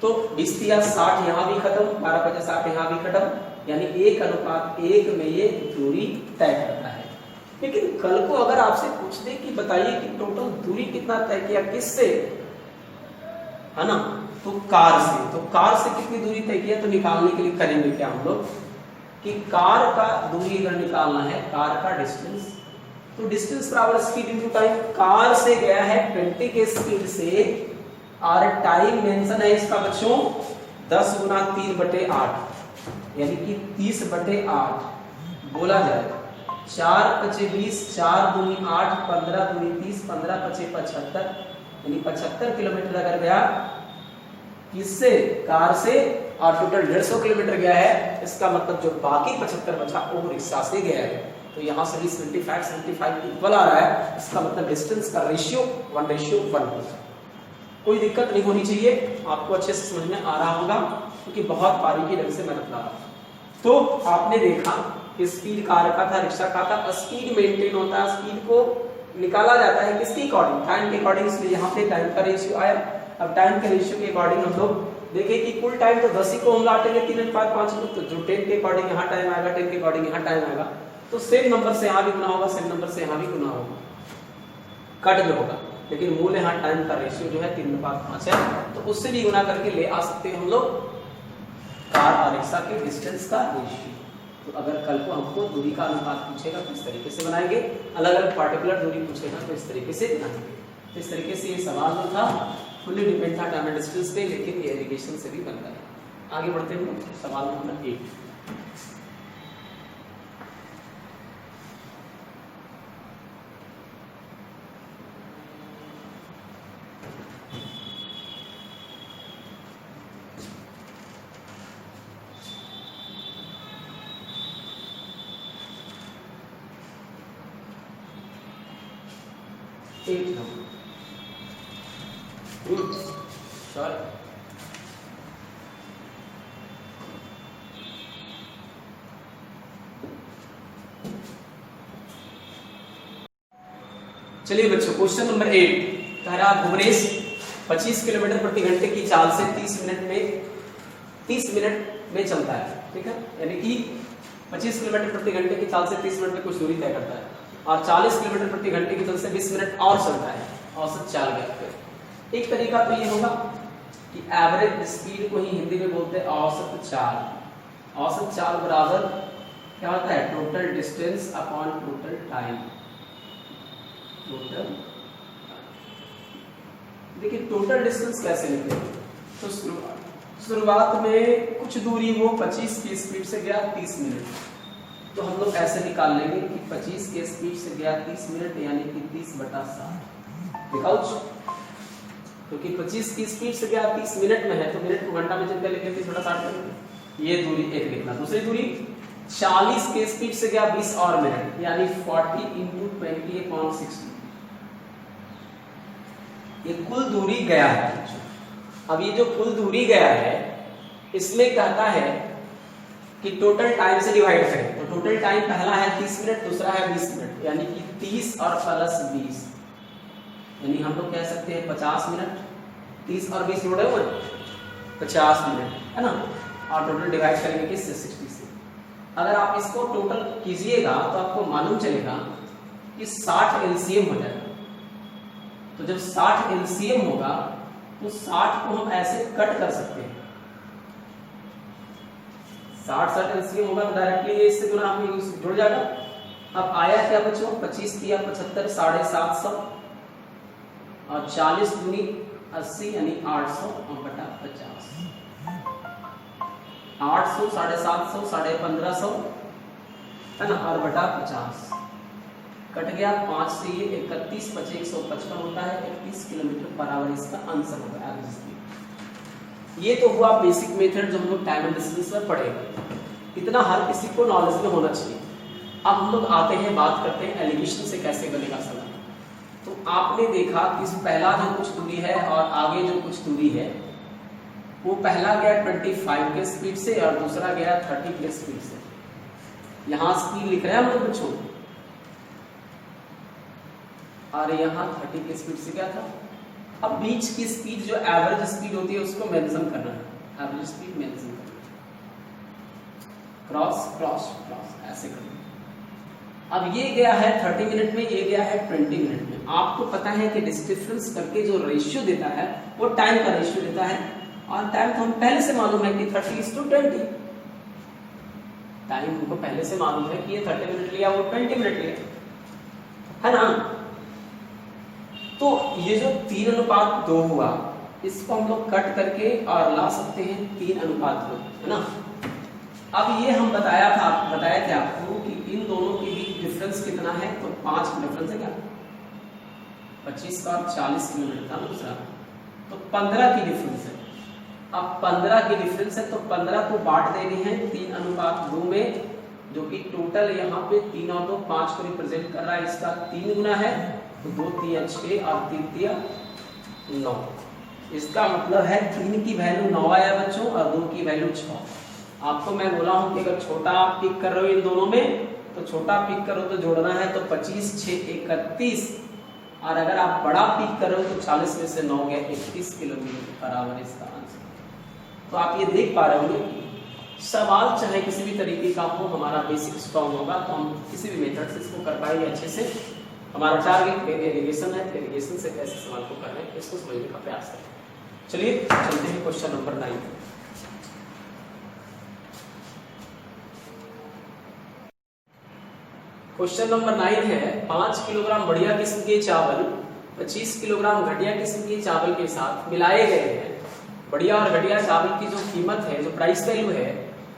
तो 20 या 60 यहाँ भी खत्म, 12/5 यहाँ भी खत्म, यानी 1:1 में ये दूरी तय करता है। लेकिन कल को अगर आपसे पूछ दे कि बताइए कि टोटल दूरी कितना तय किया, किससे, है ना, तो कार से। तो कार से कितनी दूरी तय किया, तो निकालने के लिए करेंगे क्या हम लोग कि कार का दूरी अगर निकालना है, कार का डिस्टेंस, तो डिस्टेंस बराबर स्पीड इनटू टाइम। कार से गया है 20 के स्पीड से और टाइम मेंशन है इसका बच्चों 10 गुना 3/8, यानी कि 30/8 बोला जाए। 4×5 20, 4×2 8, 15×2 30, 15×5 75, यानी 75 किलोमीटर अगर गया किससे, कार से, और टोटल 150 किलोमीटर गया है, इसका मतलब जो बाकी 75 बचा वो रिक्शा से गया है। तो यहाँ से 75 इक्वल आ रहा है, इसका मतलब डिस्टेंस का रेशियो 1:1 होगा। कोई दिक्कत नहीं होनी चाहिए, आपको अच्छे से समझ में आ रहा होगा, क्योंकि बहुत बारीकी ढंग से मैं बता रहा हूँ। तो आपने देखा कि स्पीड कार का था, रिक्शा का था, स्पीड मेंटेन होता है, स्पीड को निकाला जाता है किसके अकॉर्डिंग, टाइम के अकॉर्डिंग, इसलिए यहाँ पे टाइम का रेशियो आया। अब टाइम के रेशियो के अकॉर्डिंग हम लोग देखें कि कुल टाइम तो 10 ही को हम लाटेंगे 3:5 में, तो जो 10 के अकॉर्डिंग यहाँ टाइम आएगा, 10 के अकॉर्डिंग यहाँ टाइम आएगा, तो सेम नंबर से यहाँ भी गुना होगा, सेम नंबर से यहाँ भी गुना होगा, कट में होगा। लेकिन मूल यहाँ टाइम का रेशियो जो है 3:5 है, तो उससे भी गुना करके ले आ सकते हैं हम लोग कार और रिक्शा के डिस्टेंस का रेशियो। तो अगर कल को हमको दूरी का अनुपात पूछेगा तो इस तरीके से बनाएंगे, अलग अलग पार्टिकुलर दूरी पूछेगा तो इस तरीके से बनाएंगे। तो इस तरीके से ये सवाल जो था फुल्ली डिपेंड था टाइम एंड डिस्टेंस पे, लेकिन ये एलिगेशन से भी बन गया। आगे बढ़ते हैं सवाल नंबर 8। Sorry. चलिए बच्चों, क्वेश्चन नंबर 8 कह रहा भुवनेश 25 किलोमीटर प्रति घंटे की चाल से 30 मिनट में चलता है। ठीक है, यानी कि 25 किलोमीटर प्रति घंटे की चाल से 30 मिनट में कुछ दूरी तय करता है और 40 किलोमीटर प्रति घंटे की चाल से 20 मिनट और चलता है, औसत चाल ज्ञात करें। एक तरीका तो ये होगा कि एवरेज स्पीड को ही हिंदी में बोलते हैं औसत चाल। औसत चाल बराबर क्या होता है, total distance upon total time. Total, देखिए टोटल डिस्टेंस कैसे लिखते हैं, तो शुरुआत में कुछ दूरी वो 25 की स्पीड से गया 30 मिनट, तो हम लोग ऐसे निकाल लेंगे कि 25 के स्पीड से गया 30 मिनट यानी कि 30/60 निकाल, क्योंकि 25 की स्पीड से गया 30 मिनट में है तो मिनट को घंटा में जितना लिखेंगे 30/60 करेंगे। ये दूरी एक लिखना। दूसरी दूरी 40 के स्पीड से गया 20 और मिनट यानी 40 × 20/60, ये कुल दूरी गया है। अब ये जो कुल दूरी गया है इसमें कहता है कि टोटल टाइम से डिवाइड करें, तो टोटल टाइम पहला है 30 मिनट, दूसरा है 20 मिनट, यानी कि 30 और प्लस 20, यानी हम लोग कह सकते हैं 50 मिनट। 30 और 20 जोड़े हुए 50 मिनट है ना, और टोटल डिवाइड करेंगे किससे, 60 से। अगर आप इसको टोटल कीजिएगा तो आपको मालूम चलेगा कि 60 एलसीएम हो जाएगा। तो जब 60 एलसीएम होगा तो 60 को हम ऐसे कट कर सकते हैं। 60 एलसीएम होगा तो डायरेक्टली ये इससे गुना हम जुड़ जाएगा। अब आया क्या बच्चों, 25 × 75 750 और 40 दूनी 80 यानी 800 और बटा 50। 800 750 1550 है ना, और बटा 50 कट गया 5 से ये 31 5 155 होता है, 31 किलोमीटर पर आवर इसका आंसर होगा एवरेज स्पीड। ये तो हुआ बेसिक मेथड जो हम लोग टाइम एंड डिस्टेंस में पढ़ेंगे। इतना हर किसी को नॉलेज में होना चाहिए। अब हम लोग आते हैं, बात करते हैं एलिवेशन से कैसे बनेगा सवाल। तो आपने देखा कि पहला जो कुछ दूरी है और आगे जो कुछ दूरी है वो पहला गया 25 के स्पीड से और दूसरा गया 30 के स्पीड से। यहां स्पीड लिख रहे हैं हम लोग बच्चों, और यहाँ 30 की स्पीड से क्या था। अब बीच की स्पीड जो एवरेज स्पीड होती है उसको मेंशन करना है, एवरेज स्पीड मेंशन करना है, क्रॉस क्रॉस क्रॉस ऐसे करना। अब ये गया है 30 मिनट में, ये गया है 20 मिनट में। आपको पता है कि डिफरेंस करके जो रेशियो देता है वो टाइम का रेशियो देता है, और टाइम तो हम पहले से मालूम है कि 30:20। टाइम हमको पहले से मालूम है कि ये 30 मिनट लिया वो 20 मिनट लिया, है ना। तो ये जो 3:2 हुआ इसको हम लोग कट करके और ला सकते हैं 3:2, है ना। अब ये हम बताए थे आपको कि इन दोनों के बीच डिफरेंस कितना है, तो 5 का डिफरेंस है क्या, 25 का 40 किलोमीटर था दूसरा, तो 15 की डिफरेंस है। अब 15 की डिफरेंस है तो 15 को बांट देनी है 3:2 में, जो कि टोटल यहाँ पे 3 और 2 5 को रिप्रेजेंट कर रहा है। इसका 3 गुना है तो 2 × 6 और 3 × 9। इसका मतलब है 3 की वैल्यू 9 आया बच्चों और 2 की वैल्यू 6। आपको मैं बोला हूं कि अगर छोटा आप पिक कर रहे हो इन दोनों में तो छोटा पिक करो तो जोड़ना है तो 25 6 31, और अगर आप बड़ा पिक कर रहे हो तो 40 में से 9 गया 31 किलोमीटर पर आवर इसका आंसर। तो आप ये देख पा रहे हो सवाल चाहे किसी भी तरीके का हो, हमारा बेसिक स्ट्रॉन्ग होगा तो हम किसी भी मेथड से इसको कर पाएंगे अच्छे से। हमारा टारगेट एलिगेशन है, एलिगेशन से कैसे सवाल को कर रहे हैं इसको समझने का प्रयास करें। चलिए चलते हैं क्वेश्चन नंबर 9। क्वेश्चन नंबर 9 है 5 किलोग्राम बढ़िया किस्म के चावल 25 किलोग्राम घटिया किस्म के चावल के साथ मिलाए गए हैं। बढ़िया और घटिया चावल की जो कीमत है, जो प्राइस वैल्यू है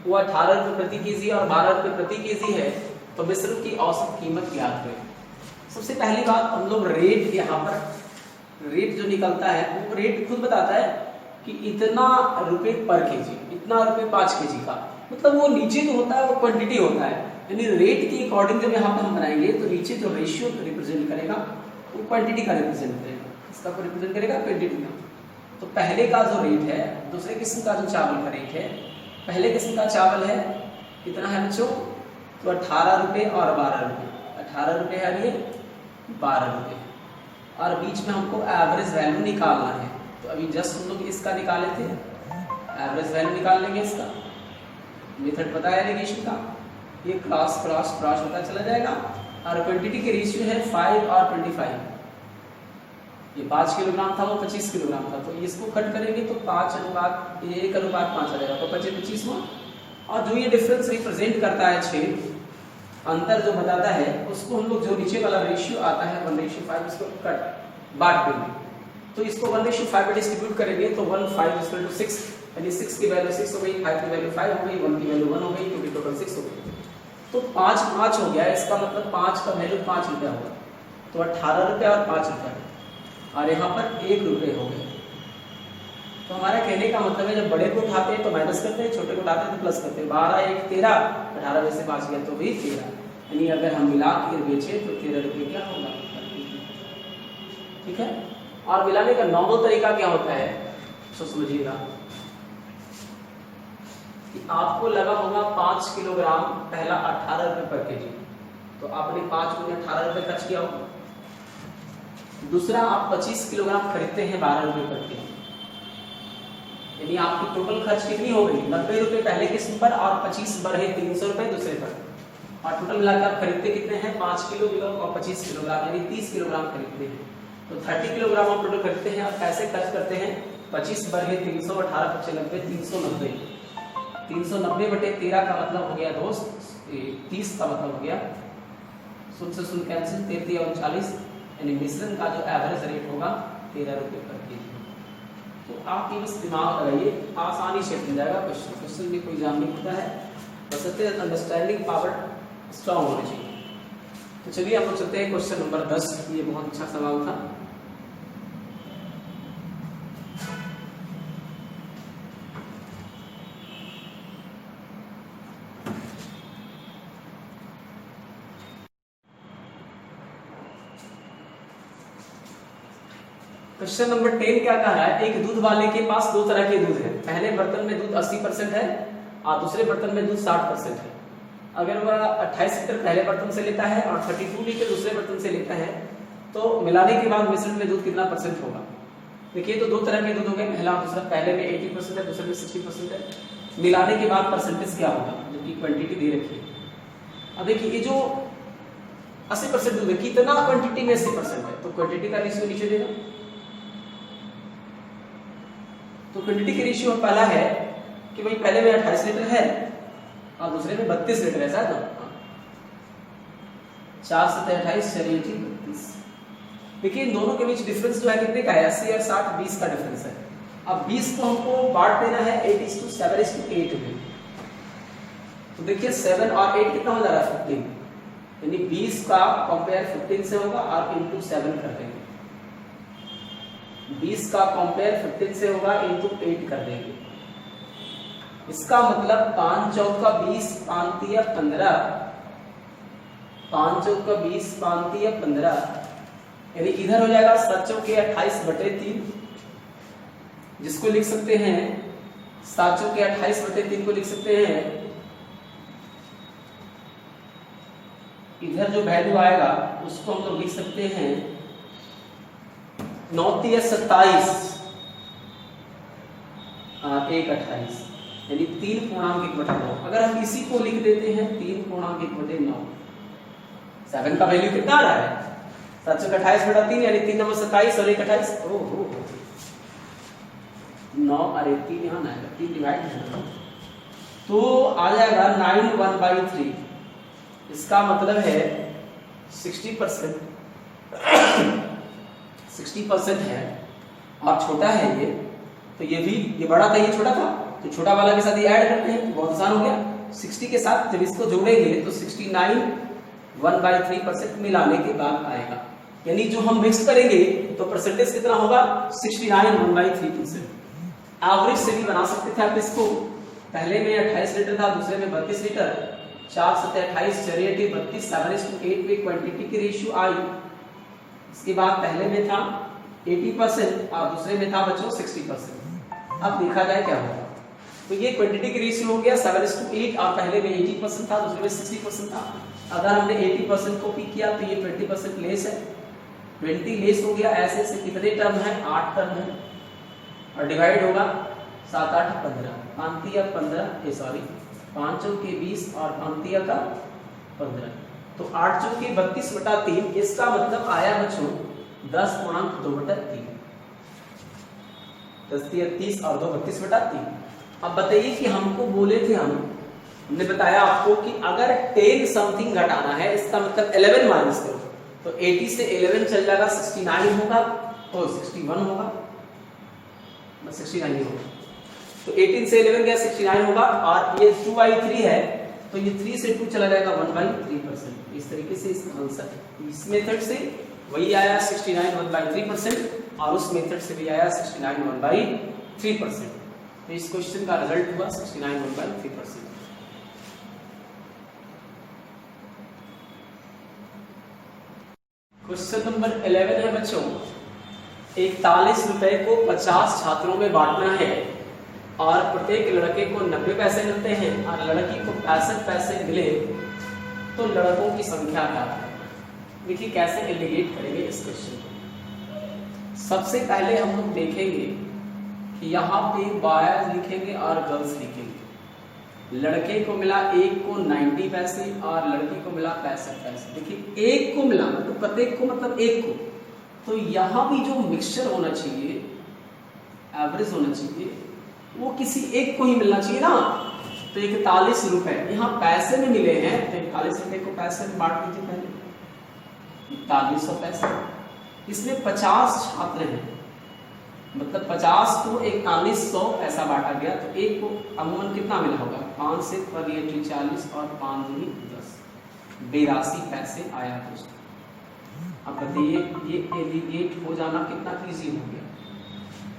वो 18 रुपये प्रति केजी और 12 रुपये प्रति केजी है, तो मिश्रण की औसत कीमत ज्ञात करें। सबसे पहली बात हम लोग रेट, यहाँ पर रेट जो निकलता है वो रेट खुद बताता है कि इतना रुपए पर केजी, इतना रुपए 5 केजी का, मतलब वो नीचे जो होता है वो क्वांटिटी होता है, यानी रेट के अकॉर्डिंग जब यहाँ पर हम बनाएंगे तो नीचे जो रेशियो रिप्रेजेंट करेगा वो क्वांटिटी का रिप्रेजेंट करेगा, इसका को रिप्रेजेंट करेगा क्वांटिटी का। तो पहले का जो रेट है, दूसरे किस्म का जो चावल का रेट है, पहले किस्म का चावल है कितना है बच्चों, तो 18 रुपये और 12 रुपये, 18 रुपये है ये 12 रुपये, और बीच में हमको एवरेज वैल्यू निकालना है। तो अभी जस्ट हम लोग इसका निकाले थे, एवरेज वैल्यू निकाल लेंगे। इसका मेथड पता है एलिगेशन का, ये क्रॉस क्रॉस क्रॉस होता चला जाएगा। और क्वांटिटी के रेशियो है 5 और 25। ये 5 किलोग्राम था, वो 25 किलोग्राम था, तो इसको कट करेंगे तो 1:5 आ जाएगा, तो 25 हुआ। और जो ये डिफरेंस रिप्रेजेंट करता है 6 अंतर जो बताता है, उसको हम लोग जो नीचे वाला रेशियो आता है 1:5 इसको कट बांट देंगे। तो इसको 1:5 में डिस्ट्रीब्यूट करेंगे तो 1 5 = 6, यानी 6 की वैल्यू 6 हो गई, 5 की वैल्यू 5 हो गई, 1 की वैल्यू 1 हो गई, क्योंकि टोटल 6 हो गई। तो 5 हो गया, इसका मतलब 5 का वैल्यू 5 रुपया होगा, तो 18 रुपया और 5 रुपया, और यहाँ पर 1 रुपये हो गए। तो हमारा कहने का मतलब है जब बड़े को उठाते हैं तो माइनस करते हैं, छोटे को उठाते हैं तो प्लस करते हैं। 12 1 13, 18 में से 5 गया तो भी 13, यानी अगर हम मिला के बेचे तो 13 रुपये क्या होगा, ठीक है। और मिलाने का नॉर्मल तरीका क्या होता है, तो समझिएगा कि आपको लगा होगा 5 किलोग्राम पहला 18 रुपये पर केजी, तो आपने 5 गुने 18 रुपये खर्च किया होगा। दूसरा आप 25 किलोग्राम खरीदते हैं 12 रुपये पर केजी, यानी आपकी टोटल खर्च कितनी हो गई, 90 रुपये पहले किस्म पर और 25 बढ़े 300 रुपये दूसरे पर, और टोटल मिलाकर आप खरीदते कितने हैं 5 किलो और 25 किलोग्राम, यानी 30 किलोग्राम खरीदते हैं। तो 30 किलोग्राम आप टोटल खरीदते हैं, और पैसे खर्च करते हैं 25 बढ़े 300, 18 × 5 90, 390। 390 बटे 13 का मतलब हो गया दोस्त 30 का मतलब हो गया, सुन से सुन कैंसिल, 33 और 39, यानी मिश्रण का जो एवरेज रेट होगा 13 रुपये पर केजी। तो आप ये बस दिमाग लगाइए, आसानी से बन जाएगा क्वेश्चन में कोई जान नहीं होता है, बस अंडरस्टैंडिंग पावर स्ट्रॉन्ग होनी चाहिए। तो चलिए हम लोग चलते हैं क्वेश्चन नंबर 10। ये बहुत अच्छा सवाल था। क्वेश्चन नंबर 10 क्या कह रहा है, एक दूध वाले के पास 2 तरह के दूध है। पहले बर्तन में दूध 80% है और दूसरे बर्तन में दूध 60% है। अगर वह 28 लीटर पहले बर्तन से लेता है और 32 लीटर दूसरे बर्तन से लेता है, तो मिलाने के बाद मिश्रण में दूध कितना % होगा। देखिए तो 2 तरह के दूध हो गए, पहला और दूसरा। पहले में 80% है, दूसरे में 60% है। मिलाने के बाद परसेंटेज क्या होगा, जबकि क्वांटिटी दे रखी है। अब देखिए ये जो 80% दूध है, कितना क्वांटिटी में 80% है, तो क्वांटिटी का रेशियो नीचे देगा। तो क्वांटिटी के रेशियो पहला है कि भाई पहले में 28 लीटर है और दूसरे में 32 लीटर है, ऐसा है ना। 4 × 7 = 28, चलिए ठीक 32। देखिए इन दोनों के बीच डिफरेंस जो है कितने का है, 80 और 60, 20 का डिफरेंस है। अब 20 को हमको बांट देना है 8:7:8 में। तो देखिए 7 और 8 कितना हो जा रहा है 15, यानी 20 का कंपेयर 15 से होगा और इंटू 7 कर देंगे। 20 का कंपेयर 15 से होगा, इंटू 8 कर देंगे। इसका मतलब 5 चौक का 20, 5 तिया 15, 5 चौक का 20, 5 तिया 15, यानी इधर हो जाएगा 7 चौक 28/3, जिसको लिख सकते हैं 7 चौक 28/3 को लिख सकते हैं, इधर जो वैल्यू आएगा उसको हम लोग लिख सकते हैं 9 तिया 27, 1 28, यानी 3.1/9। अगर हम इसी को लिख देते हैं 3.1/9, 7 का वैल्यू कितना आ रहा है 728/3, यानी 3 × 27 और 1 28, 9 और 3 यहाँ ना आएगा, 3 डिवाइड है तो आ जाएगा 9 1/3। इसका मतलब है 60% है और छोटा है ये, तो ये बड़ा था, ये छोटा था, तो छोटा वाला के साथ ये ऐड करते हैं, बहुत आसान हो गया। 60 के साथ जब इसको जोड़ेंगे तो 69 1/3% मिलाने के बाद आएगा, यानी जो हम मिक्स करेंगे तो परसेंटेज कितना होगा 69 1/3%। एवरेज से भी बना सकते थे आप इसको, पहले में 28 लीटर था, दूसरे में 32 लीटर, 4 × 7 = 28, 4 × 8 = 32, 7:8 में क्वांटिटी की रेशियो आई। इसके बाद पहले में था 80% और दूसरे में था बच्चों 60%। अब देखा जाए क्या होगा, तो ये क्वांटिटी की रेशियो हो गया 7:8 और पहले में 80% था, दूसरे में 60% था। अगर हमने 80% कॉपी किया तो ये 20% लेस है, 20 लेस हो गया, ऐसे से कितने टर्म है, 8 टर्म है, और डिवाइड होगा 7 8 15, 5 या 15 सॉरी 5 चौके 20 और 5 का 15, तो 8 चौके 32/3, इसका मतलब आया बच्चों 10.2/3, 10 × 30 और 2 32/3। अब बताइए कि हमको बोले थे, हमने बताया आपको कि अगर 10 समथिंग घटाना है, इसका मतलब 11 माइनस करो, तो 80 से 11 चल जाएगा, 69 होगा, तो 61 होगा, 69 होगा, तो 18 से 11 गया 69 होगा, और ये 2/3 है, तो ये 3 से 2 चला जाएगा 1/3%। इस तरीके से इसका आंसर, इस मेथड से वही आया 69 1/3%, और उस मेथड से भी आया 69 1/3%। तो इस क्वेश्चन का रिजल्ट हुआ 69 1/3%। क्वेश्चन नंबर 11 है बच्चों, 41 रुपए को 50 छात्रों में बांटना है और प्रत्येक लड़के को 90 पैसे मिलते हैं और लड़की को 65 पैसे मिले, तो लड़कों की संख्या क्या है। देखिए कैसे एलिगेट करेंगे इस क्वेश्चन को। सबसे पहले हम लोग देखेंगे कि यहाँ पे बॉयज लिखेंगे और गर्ल्स लिखेंगे। लड़के को मिला एक को 90 पैसे और लड़की को मिला 65 पैसे। देखिए एक को मिला मतलब प्रत्येक को मतलब एक को, तो यहाँ भी जो मिक्सचर होना चाहिए, एवरेज होना चाहिए, वो किसी एक को ही मिलना चाहिए ना। तो 41 रुपए यहाँ पैसे में मिले हैं, तो 41 रुपए को पैसे में बांट दीजिए पहले, 4100 पैसे। इसमें 50 छात्र हैं, मतलब 50 को 4100 पैसा बांटा गया, तो एक को अमूमन कितना मिला होगा, 5 से पर ये 40 और 5 दूनी 10, 82 पैसे आया दोस्तों। अब बताइए ये एलिगेट हो जाना कितना इजी हो गया।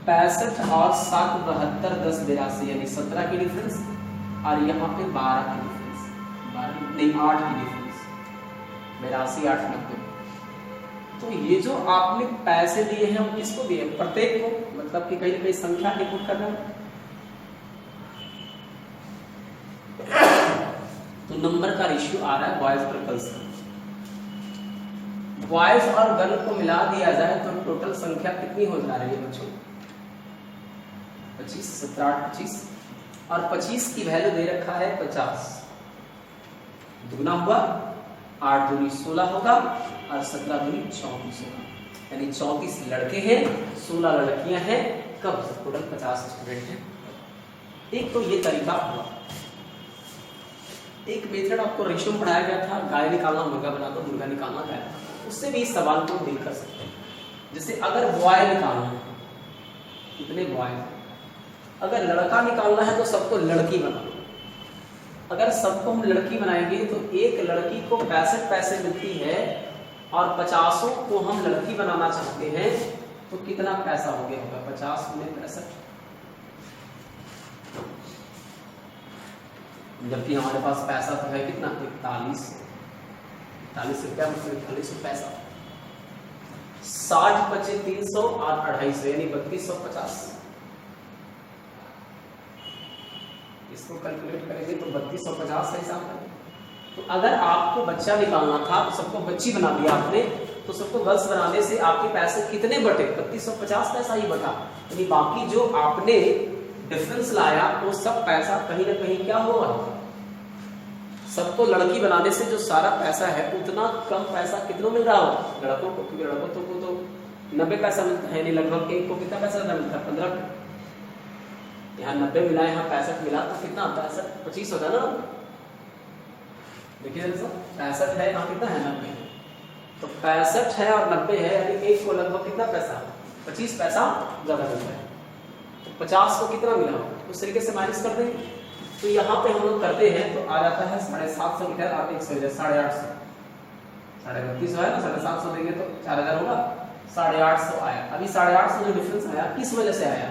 65 और 7 72 10 82 यानी 17 की डिफरेंस, और यहाँ पे 12 की डिफरेंस, 12 नहीं 8 की डिफरेंस, 82 8 90। तो ये जो आपने पैसे दिए हैं वो किसको दिए, प्रत्येक को, मतलब कि कहीं ना कहीं संख्या इनपुट करना है। तो नंबर का रेशियो आ रहा है बॉयज पर गर्ल्स का। बॉयज और गर्ल को मिला दिया जाए तो टोटल संख्या कितनी हो जा रही है बच्चों, 25, 17 8 25, और 25 की वैल्यू दे रखा है 50, दुगना हुआ 8 दूनी 16 होगा और 17 दूनी 34 होगा, यानी 34 लड़के हैं 16 लड़कियां हैं, कब टोटल 50 स्टूडेंट हैं। एक तो ये तरीका हुआ। एक मेथड आपको रेशियो में पढ़ाया गया था, गाय निकालना मुर्गा बना दो, मुर्गा निकालना गाय, उससे भी इस सवाल को डील कर सकते हैं। जैसे अगर बॉय निकालना है, कितने बॉय, अगर लड़का निकालना है तो सबको लड़की बनाओ। अगर सबको हम लड़की बनाएंगे तो एक लड़की को 65 पैसे मिलती है और 50 को हम लड़की बनाना चाहते हैं, तो कितना पैसा हो गया होगा, 50 में 65, जबकि हमारे पास पैसा तो है कितना 41 रुपया, मतलब 41 पैसा। 60 बचे 300 और 250 यानी 3250। इसको कैलकुलेट करेंगे तो 3250 का हिसाब करेंगे। तो अगर आपको बच्चा निकालना था तो सबको बच्ची बना दिया आपने, तो सबको गर्ल्स बनाने से आपके पैसे कितने बटे, 3250 पैसा ही बटा, यानी बाकी जो आपने डिफरेंस लाया वो सब पैसा कहीं ना कहीं क्या होगा, सबको लड़की बनाने से जो सारा पैसा है उतना कम पैसा कितनों मिल रहा होगा, लड़कों को, क्योंकि लड़कों को तो 90 पैसा मिलता है, यानी लगभग एक को कितना पैसा मिलता है, 15। यहाँ 90 मिला, यहाँ 65 मिला, तो कितना 65 25 होता ना। देखिए 65 है, यहाँ कितना है 90, तो 65 है और 90 है, यानी एक को लगभग कितना पैसा, 25 पैसा ज्यादा मिलता है। तो 50 को कितना मिला, उस तरीके से माइनस कर देंगे। तो यहाँ पे हम लोग करते हैं तो आ जाता है 750 मीटर, आप 100 850, 32 है ना, 750 देंगे तो 4000 होगा, 850 आया। अभी 850 जो डिफरेंस आया किस वजह से आया,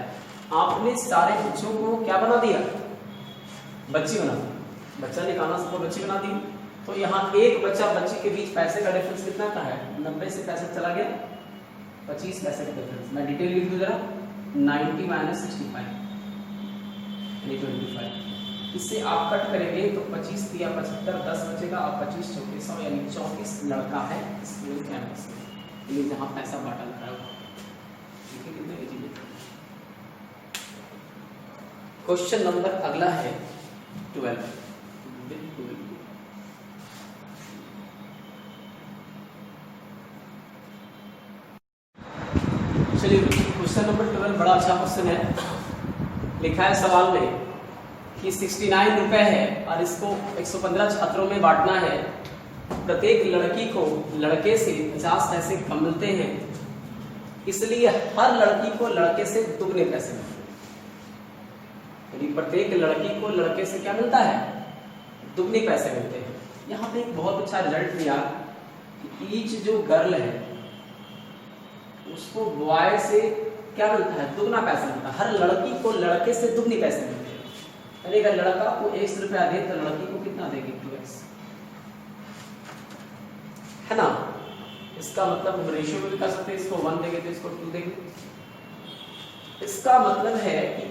आपने सारे बच्चों को क्या बना दिया, बच्ची बना दी, बच्चा निकालना सबको बच्ची बना दी। तो यहाँ एक बच्चा बच्ची के बीच पैसे का डिफरेंस कितना का है, 90 से 65 चला गया, 25 पैसे का डिफरेंस। मैं डिटेल लिख दूं जरा, 90 - 65 यानी 25। इससे आप कट करेंगे तो 25 × 75 10 बचेगा, और 25 × 4 100 यानी 34 लड़का है स्कूल कैंपस में। यानी जहाँ पैसा बांटा जा रहा है। ठीक है, कितने की चीजें। क्वेश्चन नंबर अगला है 12। चलिए क्वेश्चन नंबर 12 बड़ा अच्छा क्वेश्चन है। लिखा है सवाल में कि 69 रुपए है और इसको 115 छात्रों में बांटना है। प्रत्येक लड़की को लड़के से 50 पैसे कम मिलते हैं, इसलिए हर लड़की को लड़के से दुगने पैसे मिलते हैं। यानी प्रत्येक लड़की को लड़के से क्या मिलता है? दुगने पैसे मिलते हैं। यहाँ पे एक बहुत अच्छा रिजल्ट दिया कि ईच जो गर्ल है उसको बॉय से क्या मिलता है? दुगना पैसा मिलता है। हर लड़की को लड़के से दुगने पैसे मिलते हैं। यानी अगर लड़का को 1 रुपया दे तो लड़की को कितना देगी? 2x, है ना। इसका मतलब हम रेशियो में भी कर सकते हैं, इसको 1 देंगे तो इसको 2 देंगे। इसका मतलब है कि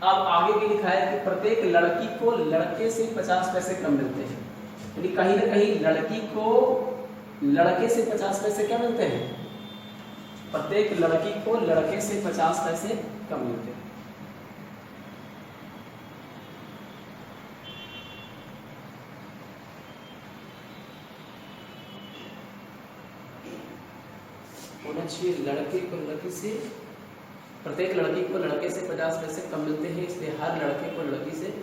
अब आगे भी लिखा है कि प्रत्येक लड़की को लड़के से 50 पैसे कम मिलते हैं। यानी कहीं ना कहीं लड़की को लड़के से 50 पैसे क्या मिलते हैं? प्रत्येक लड़की को लड़के से 50 पैसे कम मिलते हैं। होना चाहिए लड़के को लड़के से, प्रत्येक लड़की को लड़के से 50 पैसे कम मिलते हैं, इसलिए हर लड़के को लड़की से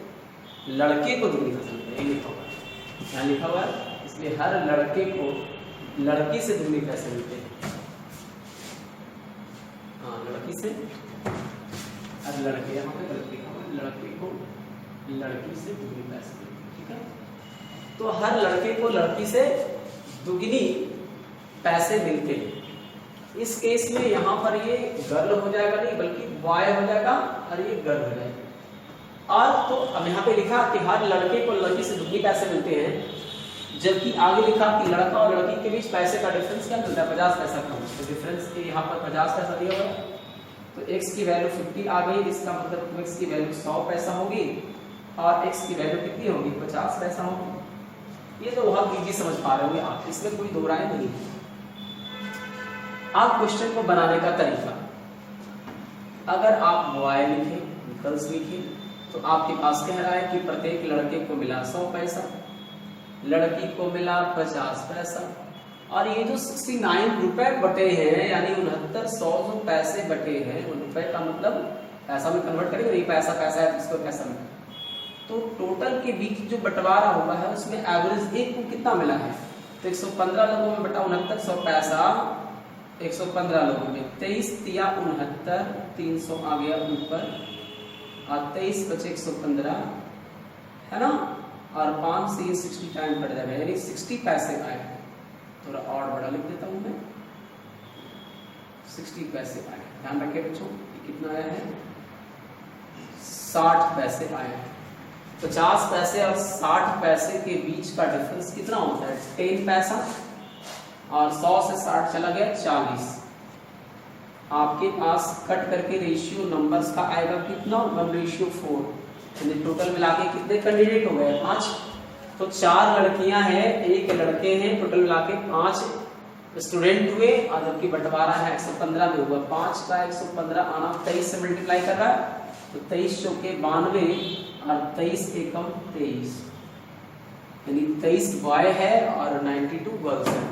लड़के को दुगनी पैसे मिलते हैं। ये लिखा हुआ है, यहाँ लिखा हुआ है, इसलिए हर लड़के को लड़की से दुगनी पैसे मिलते हैं। हाँ, लड़की से हर लड़के, यहाँ पे गलत लिखा हुआ है, लड़के को लड़की से दुगनी पैसे मिलते हैं। ठीक है, तो हर लड़के को लड़की से दुगनी पैसे मिलते हैं। इस केस में यहाँ पर ये गर्ल हो जाएगा नहीं बल्कि बॉय हो जाएगा और ये गर्ल हो जाएगा। और तो अब यहाँ पे लिखा कि हर लड़के को लड़की से दुगनी पैसे मिलते हैं, जबकि आगे लिखा कि लड़का और लड़की के बीच पैसे का डिफरेंस क्या मिलता है? 50 पैसा कम। तो डिफरेंस के यहाँ पर 50 पैसा दिया हुआ है, तो x की वैल्यू 50 आ गई। इसका मतलब 2x की वैल्यू 100 पैसा होगी और x की वैल्यू कितनी होगी? 50 पैसा होगी। ये तो बहुत इजी समझ पा रहे होंगे आप, इसमें कोई दो राय नहीं है। आप क्वेश्चन को बनाने का तरीका, अगर आप बॉय लिखे, गर्ल्स लिखे, तो आपके पास कह रहा है कि प्रत्येक लड़के को मिला 100 पैसा, लड़की को मिला 50 पैसा, और ये जो 69 रुपए बटे हैं यानी 6900 जो पैसे बटे हैं, उन रुपए का मतलब पैसा में कन्वर्ट करेंगे, ये पैसा पैसा है इसको पैसा में, तो टोटल के बीच जो बंटवारा हुआ है उसमें एवरेज एक को कितना मिला है? तो 115 लोगों में बटा 6900 पैसा 115 लोगों में, 23 तिया 69, 300 आ गया ऊपर और 23 बचे 115, है ना, और 5 से ये 60 टाइम कट जाएगा, यानी 60 पैसे आए। थोड़ा और बड़ा लिख देता हूं मैं, 60 पैसे आए। ध्यान रखिए बच्चों, कितना आया है? 60 पैसे आए। 50 पैसे और 60 पैसे के बीच का डिफरेंस कितना होता है? 10 पैसा, और 100 से 60 चला गया 40। आपके पास कट करके रेशियो नंबर्स का आएगा कितना? 1:4। यानी टोटल मिला के कितने कैंडिडेट हो गए? 5। तो 4 लड़कियां हैं, 1 लड़के हैं, टोटल मिला के 5 स्टूडेंट हुए, और जबकि बंटवारा है 115 में हुआ। 5 का 115 आना 23 से मल्टीप्लाई कर रहा है, तो 23 चौके 92 और 23 एकम 23, यानी 23 बॉय है और 92 गर्ल्स है।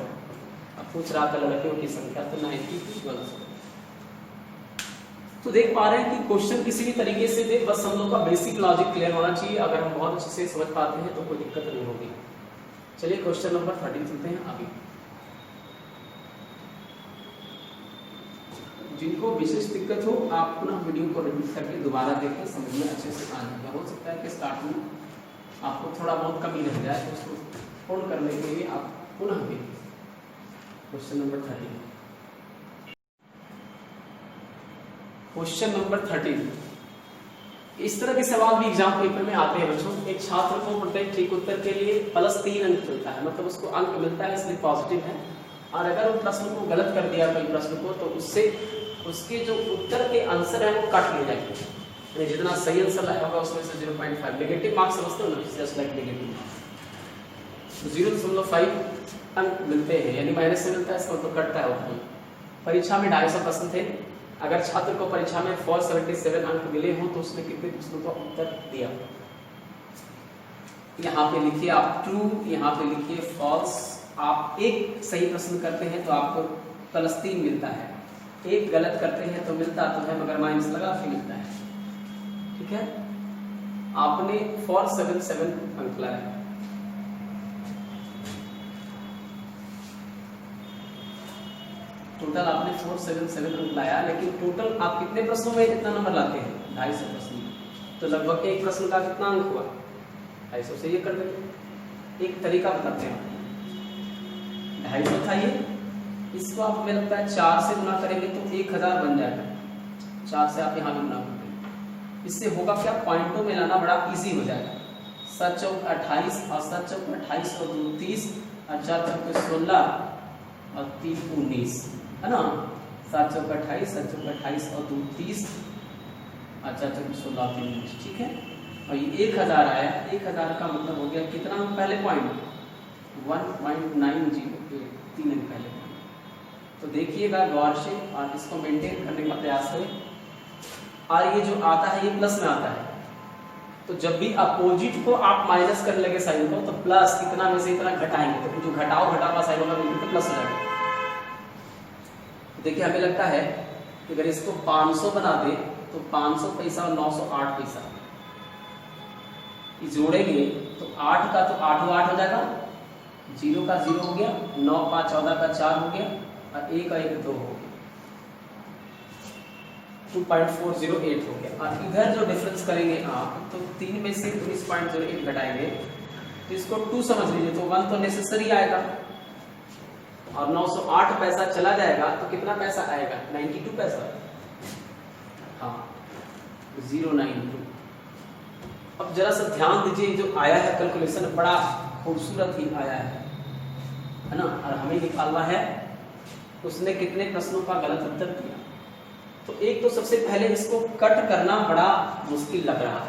अब पूछ रहा था लड़कियों की संख्या, तो 92 गर्ल्स है। तो देख पा रहे हैं कि क्वेश्चन किसी भी तरीके से दे, बस हम लोग का बेसिक लॉजिक क्लियर होना चाहिए। अगर हम बहुत अच्छे से समझ पाते हैं तो कोई दिक्कत नहीं होगी। चलिए क्वेश्चन नंबर 13 चलते हैं आगे। जिनको विशेष दिक्कत हो आप पुनः वीडियो को रिपीट करके दोबारा देखें, समझ में अच्छे से आ जाएगा। हो सकता है कि स्टार्ट में आपको थोड़ा बहुत कमी रह जाए, तो उसको पूर्ण करने के लिए आप पुनः देखें। Question number 13। Question number 13। इस तरह के सवाल भी एग्जाम पेपर में आते हैं बच्चों। एक छात्र को प्रत्येक ठीक उत्तर के लिए +3 अंक मिलता है, मतलब उसको अंक मिलता है, इसलिए पॉजिटिव है। और अगर वो प्रश्न को गलत कर दिया कोई प्रश्न को, तो उससे उसके जो उत्तर के आंसर है वो काट लिए जाएंगे। जितना सही आंसर लाया होगा उसमें से 0.5 नेगेटिव मार्क्स समझते हो ना, जस्ट लाइक नेगेटिव। 0.5 अंक मिलते हैं, यानी माइनस से मिलता है, इसका तो कटता है उत्तर। परीक्षा में 250 प्रश्न थे। अगर छात्र को परीक्षा में 477 अंक मिले हों तो उसने कितने प्रश्नों का उत्तर दिया? यहाँ पे लिखिए आप ट्रू, यहाँ पे लिखिए फॉल्स। आप एक सही प्रश्न करते हैं तो आपको +3 मिलता है, एक गलत करते हैं तो मिलता तो है मगर माइनस लगा के मिलता है। ठीक है, आपने 477 अंक लाया। टोटल आपने 477 अंक लाया, लेकिन टोटल आप कितने प्रश्नों में इतना नंबर लाते हैं? 250 प्रश्न। तो लगभग एक प्रश्न का कितना अंक हुआ? 250 से ये कर देते। एक तरीका बताते हैं, 250 था ये, इसको आप हमें लगता है 4 से गुना करेंगे तो 1000 बन जाएगा। 4 से आप यहाँ भी गुना करेंगे, इससे होगा क्या? पॉइंटों में लाना बड़ा इजी हो जाएगा। 7 चौक 28 और 7 चौक 28 और 2 30 और 4 चौक 16 और 3 19, है ना? 7 चौक 28, 7 चौक 28 और 2 30 और 4 चौक 16 और 3 19। ठीक है, और ये 1000 आया। 1000 का मतलब हो गया कितना? पहले पॉइंट 1.90, 3 अंक पहले पॉइंट। तो देखिएगा गौर से और इसको मेंटेन करने का प्रयास करें। और ये जो आता है ये प्लस में आता है, तो जब भी अपोजिट को आप माइनस करने लगे साइन को तो प्लस इतना में से इतना घटाएंगे, तो जो घटाओ का साइन होगा बिल्कुल तो प्लस हो जाएगा। देखिए हमें लगता है कि अगर इसको 500 बना दे तो 500 पैसा और 908 पैसा जोड़ेंगे तो 8 का तो 8 हो जाएगा, 0 का 0 हो गया, 9 का 14 का 4 हो गया और 1 का 1 2 हो गया, 2.408 हो गया। और इधर जो डिफरेंस करेंगे आप तो 3 में से 19.08 घटाएंगे तो इसको 2 समझ लीजिए, तो 1 तो नेसेसरी आएगा और 908 पैसा चला जाएगा तो कितना पैसा आएगा? 92 पैसा। हाँ, 092। अब जरा सा ध्यान दीजिए, जो आया है कैलकुलेशन बड़ा खूबसूरत ही आया है ना? और हमें निकालना है उसने कितने प्रश्नों का गलत उत्तर दिया। तो एक तो सबसे पहले इसको कट करना बड़ा मुश्किल लग रहा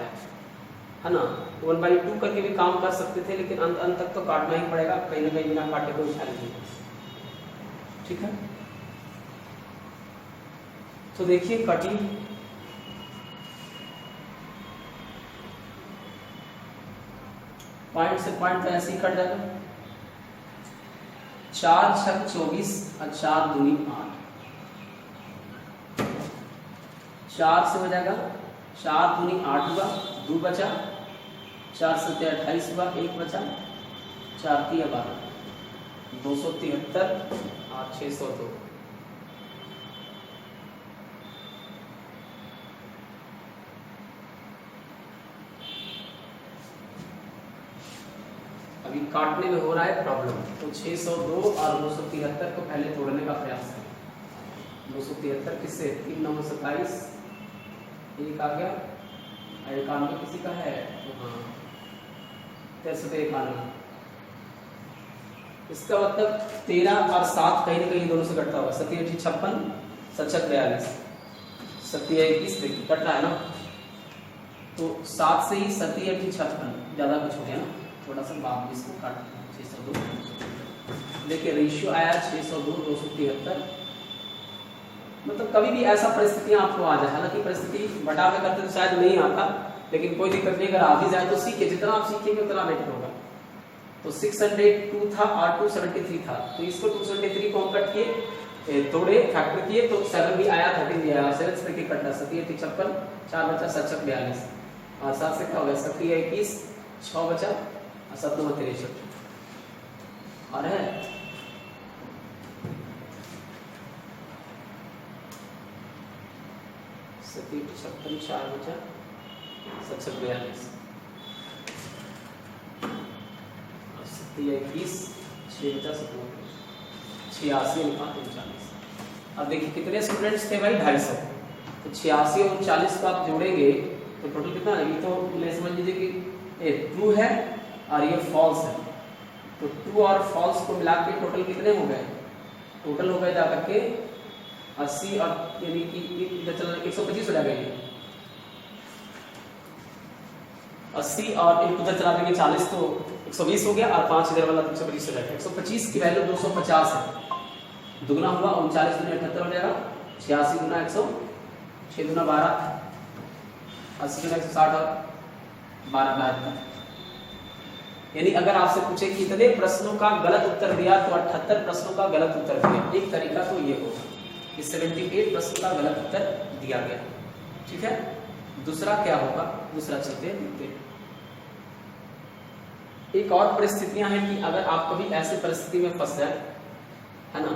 है ना? 1/2 करके भी काम कर सकते थे, लेकिन अंत तक तो काटना ही पड़ेगा, कहीं ना कहीं बिना काटे को उठा लीजिए। ठीक है, तो देखिए कटिंग पॉइंट से पॉइंट तो ऐसे ही कट जाएगा। 4 6 24 और 4 दूनी 8, 4 से हो जाएगा, 4 दूनी 8 हुआ, 2 बचा, 4 7 28 हुआ, 1 बचा, 4 3 12, 273 और 602। अभी काटने में हो रहा है प्रॉब्लम, तो 602 और 273 को पहले तोड़ने का प्रयास करें। 273 किससे? 3 9 27, 1 आ गया, 91 किसी का है तो हाँ 93 इसका मतलब 13 और 7 कहीं ना कहीं दोनों से कटता होगा। 7 8 56, 7 42, 7 21 देखिए कट रहा है ना, तो 7 से ही 7 8 56 ज़्यादा कुछ हो गया ना, थोड़ा सा बाद में इसको काट 602। देखिए रेशियो आया 602 273। मतलब कभी भी ऐसा परिस्थितियां आपको आ जाए, हालांकि परिस्थिति बटा में करते तो शायद नहीं आता, लेकिन कोई दिक्कत नहीं, अगर आ भी जाए तो सीखिए, जितना आप सीखेंगे उतना बेटर होगा। तो 602 था और 273 था, तो इसको 273 को हम कट किए, तोड़े, फैक्टर किए तो 7 भी आया, 13 भी आया, 7 से कटा 7 8 56, 4 बचा, 7 6 42 और 7 से क्या हो गया? 7 21, 6 बचा और 7 9 63 और है 7 56, 4 बचा, 7 6 42 और 7 21, 6 बचा, 86 निकाल 39। अब देखिए कितने स्टूडेंट्स थे भाई? 250। तो 86 और 40 को आप जोड़ेंगे तो टोटल कितना है? ये तो ले समझ लीजिए कि ये ट्रू है और ये फॉल्स है, तो ट्रू और फॉल्स को मिला के टोटल कितने हो गए? टोटल हो गए जाकर के 80 और यानी कि इधर चल 125 हो जाएगा, ये 80 और उधर चला देंगे 40 तो 120 हो गया और 5 इधर वाला 125 हो जाएगा। 125 की वैल्यू 250 है, दुगना हुआ 39 दूनी 78 हो जाएगा, 86 गुना 100, 6 दूना 12, 80 गुना 160 और 12 72। यानी अगर आपसे पूछे कि इतने प्रश्नों का गलत उत्तर दिया तो 78 प्रश्नों का गलत उत्तर दिया। एक तरीका तो ये होगा कि 78 प्रश्नों का गलत उत्तर दिया गया। ठीक है, दूसरा क्या होगा, दूसरा चलते हैं देखते हैं। एक और परिस्थितियां हैं कि अगर आप कभी ऐसे परिस्थिति में फंस जाए, है ना,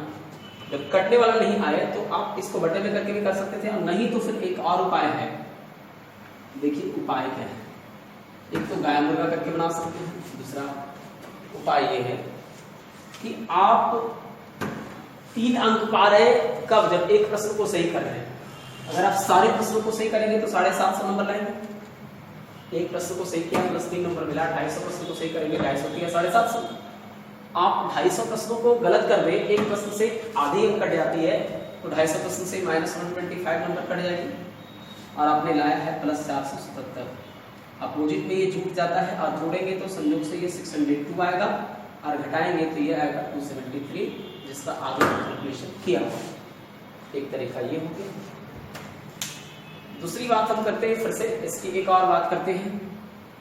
जब कटने वाला नहीं आए तो आप इसको बटे में करके भी कर सकते थे, और नहीं तो फिर एक और उपाय है। देखिए उपाय क्या है, एक तो गाय मुर्गा करके बना सकते हैं, दूसरा उपाय ये है कि आप 3 अंक पा रहे कब, जब एक प्रश्न को सही कर रहे हैं। अगर आप सारे प्रश्नों को सही करेंगे तो 750 नंबर लाएंगे। एक प्रश्न को सही किया प्लस 3 नंबर मिला, 250 प्रश्न को सही करेंगे 250 किया 750। आप 250 प्रश्नों को गलत कर दे, एक प्रश्न से आधी अंक कट जाती है तो 250 प्रश्न से -125 नंबर कट जाएगी, और आपने लाया है प्लस 477। अपोजिट में ये जुट जाता है और जोड़ेंगे तो संयोग से ये 602 आएगा, और घटाएंगे तो ये आएगा 273, जिसका आगे कैलकुलेशन किया हुआ। एक तरीका ये हो गया। दूसरी बात हम करते हैं, फिर से इसकी एक और बात करते हैं।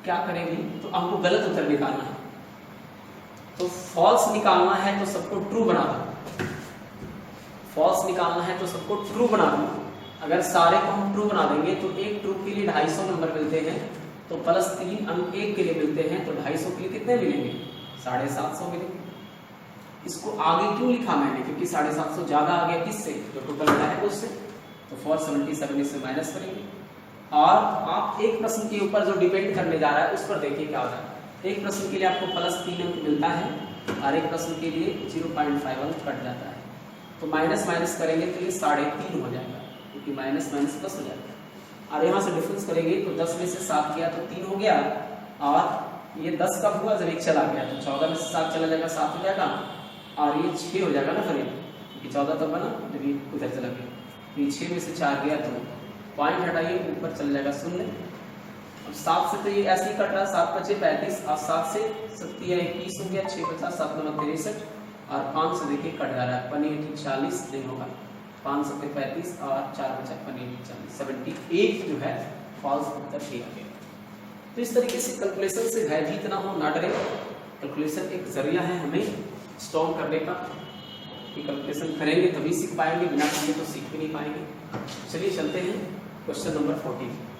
क्या करेंगे, तो हमको गलत उत्तर निकालना है, तो फॉल्स निकालना है तो सबको ट्रू बना दो। फॉल्स निकालना है तो सबको ट्रू बना दो। अगर सारे को हम ट्रू बना देंगे तो एक ट्रू के लिए 250 नंबर मिलते हैं, तो प्लस 3 अंक एक के लिए मिलते हैं, तो 250 के लिए कितने मिलेंगे, 750 मिलेंगे। इसको आगे क्यों लिखा मैंने, क्योंकि 750 ज्यादा आ गया किससे, जो टोटल मिला है उससे, तो 477 इससे माइनस करेंगे। और आप एक प्रश्न के ऊपर जो डिपेंड करने जा रहा है उस पर देखिए क्या होता है। एक प्रश्न के लिए आपको प्लस 3 अंक मिलता है और एक प्रश्न के लिए 0.5 अंक कट जाता है, तो माइनस माइनस करेंगे तो ये 3.5 हो जाएगा, क्योंकि माइनस माइनस प्लस हो जाएगा। और यहाँ से डिफरेंस करेंगे तो 10 में से 7 गया तो 3 हो गया, और ये 10 कब हुआ, जब 1 चला गया, तो 14 में से 7 चला जाएगा 7 हो जाएगा, और ये 6 हो जाएगा ना फिर, क्योंकि 14 तब बना जब ये उधर चला गया। ये 6 में से 4 गया तो पॉइंट हटाइए, ऊपर चल जाएगा 0। अब 7 से तो ये ऐसे ही कट रहा, 7 बचे 35, और 7 से 7 या 21 हो गया, 6 बचा 7 9 63, और 5 से देखिए कट जा रहा है, 40 नहीं होगा, 5 7 35 और 4 बचा 40 78 जो है फॉल्स उत्तर दिया गया। तो इस तरीके से कैलकुलेशन से भयभीत ना हो, ना डरे। कैलकुलेशन एक जरिया है हमें स्ट्रॉन्ग करने का, कि कैलकुलेशन करेंगे तभी सीख पाएंगे, बिना किए तो सीख भी नहीं पाएंगे। चलिए चलते हैं question number 14।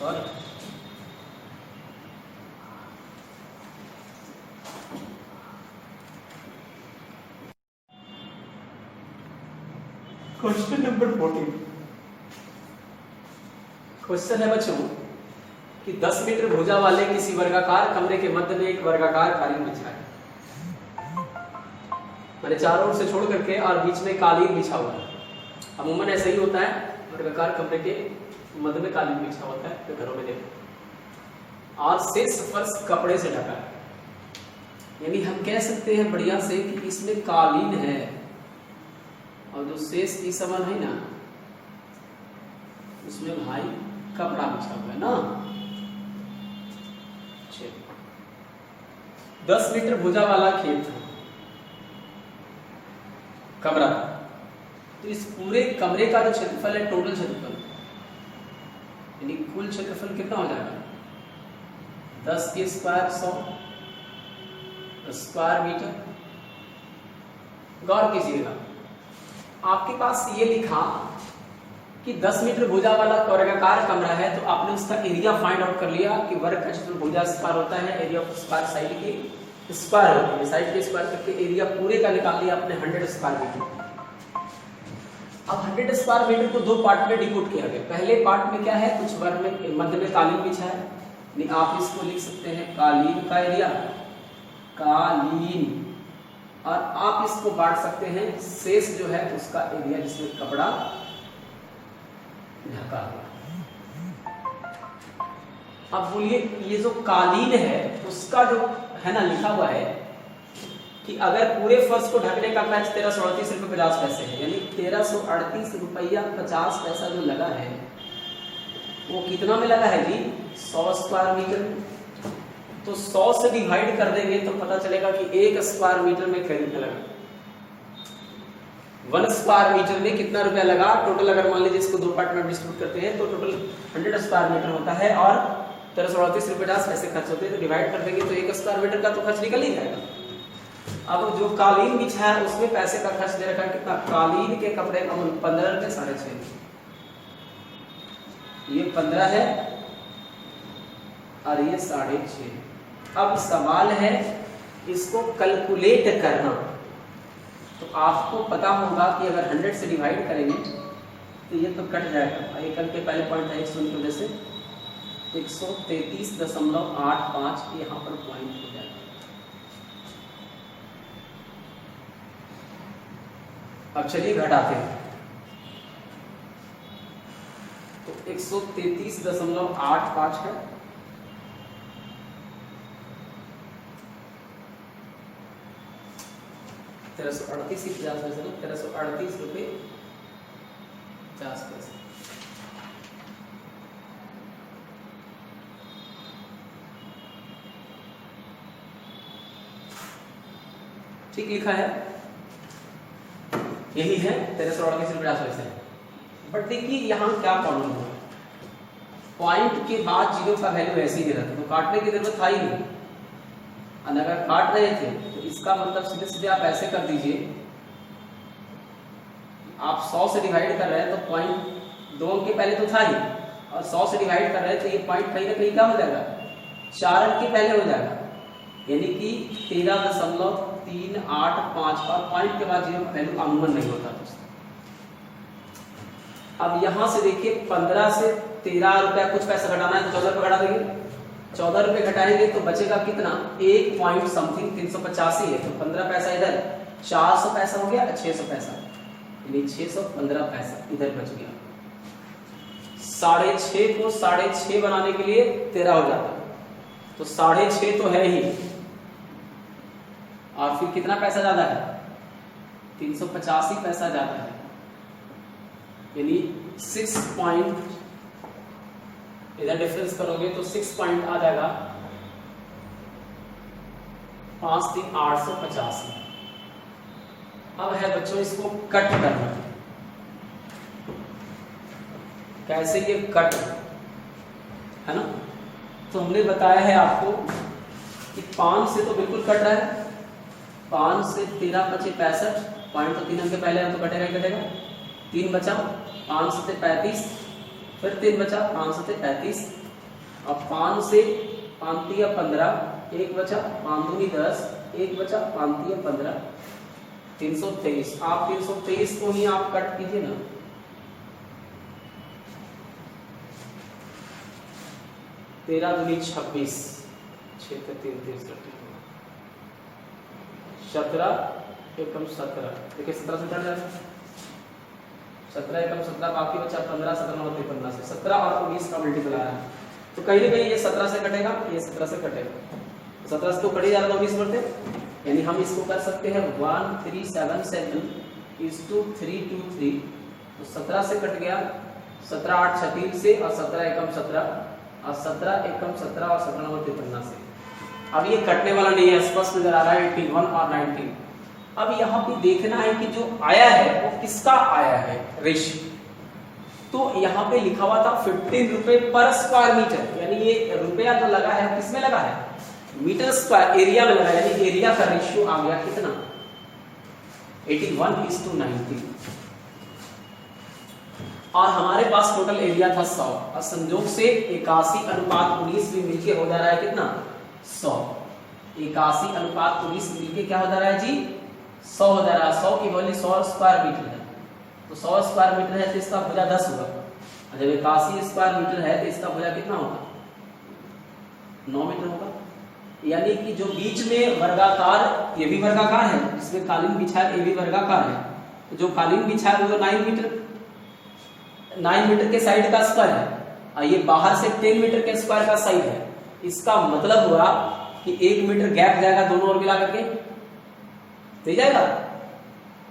Sorry, question number 14। Question है बच्चों कि 10 मीटर भुजा वाले किसी वर्गाकार कमरे के मध्य में एक वर्गाकार कालीन बिछा है, मैंने चारों ओर से छोड़ करके और बीच में कालीन बिछा हुआ है। अमूमन ऐसा ही होता है, वर्गाकार कमरे के मध्य में कालीन बिछा होता है, तो घरों में देखो, और शेष फर्श कपड़े से ढका है। यानी हम कह सकते हैं बढ़िया से कि इसमें कालीन है, और जो शेष की समान है ना, उसमें भाई कपड़ा बिछा हुआ है ना। 10 मीटर भुजा वाला खेत था, कमरा, तो इस पूरे कमरे का जो क्षेत्रफल है, टोटल क्षेत्रफल, यानी कुल क्षेत्रफल कितना हो जाएगा, 10 के स्क्वायर 100 स्क्वायर मीटर। गौर कीजिएगा, आपके पास ये लिखा कि 10 मीटर भुजा वाला वर्गाकार कमरा है, तो आपने उसका एरिया फाइंड आउट कर लिया कि वर्ग का क्षेत्रफल भुजा स्क्वायर होता है, एरिया ऑफ स्क्वायर साइड की स्क्वायर होती है, साइड के स्क्वायर करके एरिया पूरे का निकाल लिया आपने 100 स्क्वायर मीटर। अब 100 स्क्वायर मीटर को दो पार्ट में डिकोड किया गया। पहले पार्ट में क्या है, कुछ वर्ग में मध्य में कालीन बिछा है, नहीं आप इसको लिख सकते हैं कालीन का एरिया, कालीन, और आप इसको बांट सकते हैं शेष जो है उसका एरिया जिसमें कपड़ा ढका हुआ। अब बोलिए ये जो कालीन है उसका जो है ना लिखा हुआ है कि अगर पूरे फर्श को ढकने का खर्च 1338 रुपये 50 पैसे है, यानी 1338 रुपया 50 पैसा जो लगा है वो कितना में लगा है जी, 100 स्क्वायर मीटर। तो 100 से डिवाइड कर देंगे तो पता चलेगा कि 1 स्क्वायर मीटर में खरीदने लगा, 1 स्क्वायर मीटर में कितना रुपया लगा टोटल। अगर मान लीजिए इसको दो पार्ट में डिस्ट्रीब्यूट करते हैं तो टोटल 100 स्क्वायर मीटर होता है और 1338 रुपये 50 पैसे खर्च होते हैं, तो डिवाइड कर देंगे तो 1 स्क्वायर मीटर का तो खर्च निकल ही जाएगा। अब जो कालीन बिछा है उसमें पैसे का खर्च दे रखा है कितना, कालीन के कपड़े का मूल्य 15 रुपये 6.5, ये 15 है और ये 6.5। अब सवाल है इसको कैलकुलेट करना, तो आपको पता होगा कि अगर 100 से डिवाइड करेंगे तो ये तो कट जाएगा, एक अंक के पहले पॉइंट है 100 की वजह से 133.85 यहाँ पर पॉइंट हो जाएगा। अब चलिए घटाते हैं, तो 133.85 है, ₹1338 की 50 पैसे, 1338 रुपये 50 पैसे। ठीक लिखा है, यही है 1338 रुपये 50 पैसे। बट देखिए यहाँ क्या प्रॉब्लम हुआ, पॉइंट के बाद जीरो का वैल्यू ऐसे ही दे रहा था, तो काटने की जरूरत था ही नहीं। अगर काट रहे थे तो इसका मतलब सीधे सीधे आप ऐसे कर दीजिए, आप 100 से डिवाइड कर रहे हैं तो पॉइंट 2 अंक के पहले तो था ही, और 100 से डिवाइड कर रहे हैं तो ये पॉइंट कहीं ना कहीं क्या हो जाएगा, 4 अंक के पहले हो जाएगा, यानी कि 13.385, और पॉइंट के बाद जीरो का वैल्यू अमूमन नहीं होता दोस्तों। अब यहां से देखिए 15 से 13 रुपया कुछ पैसा घटाना है तो 14 रुपये घटा देंगे, 14 रुपये घटाएंगे तो बचेगा कितना, 1 पॉइंट समथिंग 385 है, तो 15 पैसा इधर, 400 पैसा हो गया, 600 पैसा, यानी 615 पैसा इधर बच गया। 6.5 को 6.5 बनाने के लिए 13 हो जाता, तो 6.5 तो है ही, और फिर कितना पैसा ज्यादा है, 385 पैसा ज्यादा है, यानी 6 पॉइंट, इधर डिफरेंस करोगे तो 6 पॉइंट आ जाएगा 5,3,885। अब है बच्चों इसको कट करना, कैसे ये कट है ना, तो हमने बताया है आपको कि 5 से तो बिल्कुल कट रहा है, 5 से 13 बचे 65, पॉइंट तो 3 अंक के पहले है तो कटेगा ही कटेगा, 3 बचा, 5 से 35, फिर 3 बचा, 5 से 35, और 5 से 5 या 15, 1 बचा, 5 दूनी 10, 1 बचा, 5 या 15, 323। आप 323 को ही आप कट कीजिए ना, तेरह दूनी 26, 6 के 3 17, एकम 17, देखिए 17 से कट जाएगा, 17 एकम 17, बाकी बचा 15, 17 और 15 से 17 और 19 का मल्टीपल आ रहा है, तो कहीं ना कहीं ये 17 से कटेगा, ये 17 से कटेगा, 17 से तो कट ही जा रहा है 19 बढ़ते, यानी हम इसको कर सकते हैं 1377:323, तो 17 से कट गया, 17 8 36 से, और 17 एकम 17, और 17 एकम 17 और 17 और 53 से। अब ये कटने वाला नहीं है, स्पष्ट नजर आ रहा है 81 और 19। अब यहाँ पे देखना है कि जो आया है वो किसका आया है रेशियो, तो यहाँ पे लिखा हुआ था 15 रुपए पर स्क्वायर मीटर, यानी ये रुपया जो लगा है किसमें लगा है, मीटर स्क्वायर एरिया में लगा, यानी एरिया का रेशियो आ गया कितना, 81:90। और हमारे पास टोटल एरिया था 100 और संयोग से 81:19 भी मिलके हो जा रहा है कितना 100। 81:19 मिलके क्या हो जा रहा है जी 100 हो जा रहा है। 100 की वैल्यू 100 स्क्वायर मीटर है, तो 100 स्क्वायर मीटर है तो इसका भुजा 10 होगा। जब 81 स्क्वायर मीटर है तो इसका भुजा कितना होगा 9 मीटर होगा। यानी कि जो बीच में वर्गाकार, ये भी वर्गाकार है, इसमें कालीन बिछा है, ये भी वर्गाकार है, तो जो कालीन बिछा है वो 9 मीटर के साइड का स्क्वायर है और ये बाहर से 10 मीटर के स्क्वायर का साइड है। इसका मतलब हुआ कि 1 मीटर गैप जाएगा दोनों ओर मिला करके, तो जाएगा।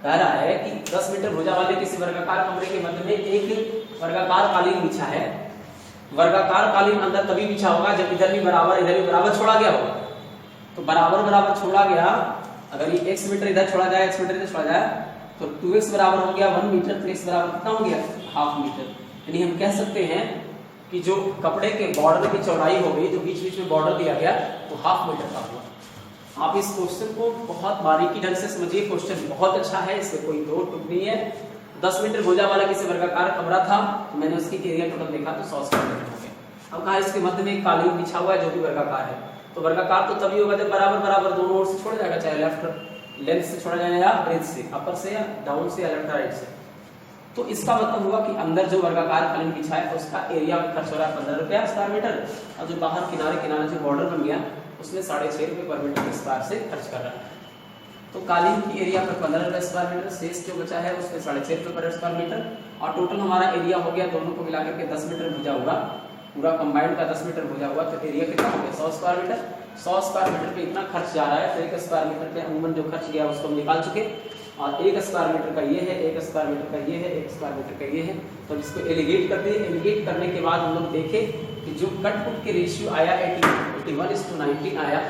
कह रहा है कि 10 मीटर भुजा वाले किसी वर्गाकार कमरे के मध्य में एक वर्गाकार कालीन बिछा है। वर्गाकार कालीन अंदर तभी बिछा होगा जब इधर भी बराबर इधर भी बराबर छोड़ा गया होगा। तो बराबर बराबर छोड़ा गया, अगर ये x मीटर इधर छोड़ा जाए, x मीटर इधर छोड़ा जाए, तो 2x बराबर हो गया 1 मीटर, तो x बराबर कितना हो गया हाफ मीटर। यानी हम कह सकते हैं कि जो कपड़े के बॉर्डर की चौड़ाई हो गई, जो बीच बीच में बॉर्डर दिया गया, वो हाफ मीटर का हुआ। आप इस क्वेश्चन को बहुत बारीकी ढंग से समझिए, क्वेश्चन बहुत अच्छा है, इसमें कोई दो टुक नहीं है। 10 मीटर भुजा वाला किसी वर्गाकार कमरा था, तो मैंने उसकी एरिया टोटल देखा तो 100 स्क्वायर मीटर हो गया। अब कहा इसके मध्य में एक कालीन बिछा हुआ है जो भी वर्गाकार है, तो वर्गाकार तो तभी होगा जब बराबर बराबर दोनों ओर से छोड़ा जाएगा, चाहे लेफ्ट लेंथ से छोड़ा जाएगा या ब्रेथ से, अपर से या डाउन से या लेफ्ट राइट से। तो इसका मतलब हुआ कि अंदर जो वर्गाकार कालीन बिछा है उसका एरिया खर्च हो रहा है 15 रुपया स्क्वायर मीटर, और जो बाहर किनारे किनारे जो बॉर्डर बन गया उसमें 6.5 रुपये पर मीटर के स्क्वायर से खर्च कर रहा है। तो कालीन की एरिया पर 15 रुपये स्क्वायर मीटर, शेष जो बचा है उसमें 6.5 रुपये पर स्क्वायर मीटर, और टोटल हमारा एरिया हो गया दोनों को मिलाकर के 10 मीटर भुजा हुआ, पूरा कंबाइंड का 10 मीटर भुजा हुआ, तो एरिया कितना हो गया 100 स्क्वायर मीटर। 100 स्क्वायर मीटर पे इतना खर्च जा रहा है, तो 1 स्क्वायर मीटर पे अमूमन जो खर्च गया उसको हम निकाल चुके, और 1 स्क्वायर मीटर का ये है, 1 स्क्वायर मीटर का ये है, 1 स्क्वायर मीटर का ये है। तो इसको एलिगेट कर दिए। एलिगेट करने के बाद हम लोग देखे कि जो कट पुट के रेशियो आया 81:19 आया,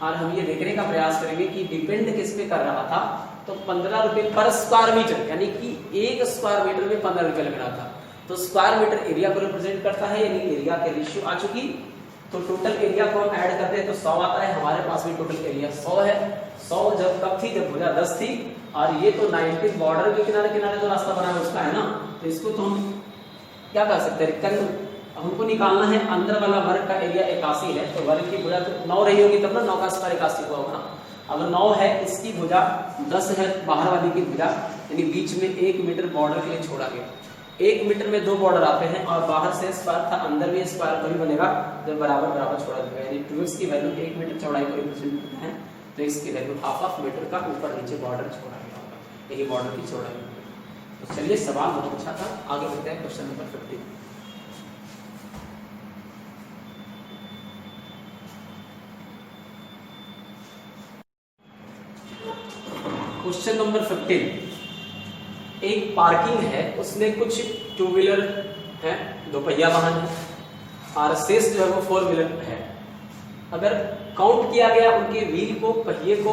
और हम ये देखने का प्रयास करेंगे कि डिपेंड किस पे कर रहा था। तो 15 रुपये पर स्क्वायर मीटर, यानी कि 1 स्क्वायर मीटर में 15 रुपये लग रहा था। तो स्क्वायर मीटर एरिया को रिप्रेजेंट करता है, यानी एरिया के रेशियो आ चुकी। तो टोटल एरिया को हम ऐड करते हैं तो 100 आता है, हमारे पास भी टोटल एरिया 100 है। 100 जब कब थी, जब भुजा 10 थी, और ये तो 90 बॉर्डर के किनारे किनारे जो रास्ता बना है उसका है ना, तो इसको तो हम क्या कर सकते हैं, रेक्टेंगल हमको निकालना है। अंदर वाला वर्ग का एरिया 81 है, तो वर्ग की भुजा तो 9 रही होगी तब ना, 9 का स्क्वायर 81 हुआ होगा। अगर 9 है, इसकी भुजा 10 है, बाहर वाली की भुजा, यानी बीच में 1 मीटर बॉर्डर के लिए छोड़ा गया। 1 मीटर में 2 बॉर्डर आते हैं, और बाहर से स्क्वायर था, अंदर भी स्क्वायर तभी बनेगा जब बराबर बराबर छोड़ा जाएगा। यानी 2x की वैल्यू 1 मीटर चौड़ाई को रिप्रेजेंट करता है, तो इसकी वैल्यू हाफ मीटर का ऊपर नीचे बॉर्डर छोड़ा गया होगा, यही बॉर्डर की चौड़ाई। तो चलिए, सवाल बहुत अच्छा था, आगे बढ़ते हैं क्वेश्चन नंबर 15। क्वेश्चन नंबर 15, एक पार्किंग है, उसमें कुछ 2 व्हीलर है, 2 पहिया वाहन है, और शेष जो है वो 4 व्हीलर है। अगर काउंट किया गया उनके व्हील को, पहिए को,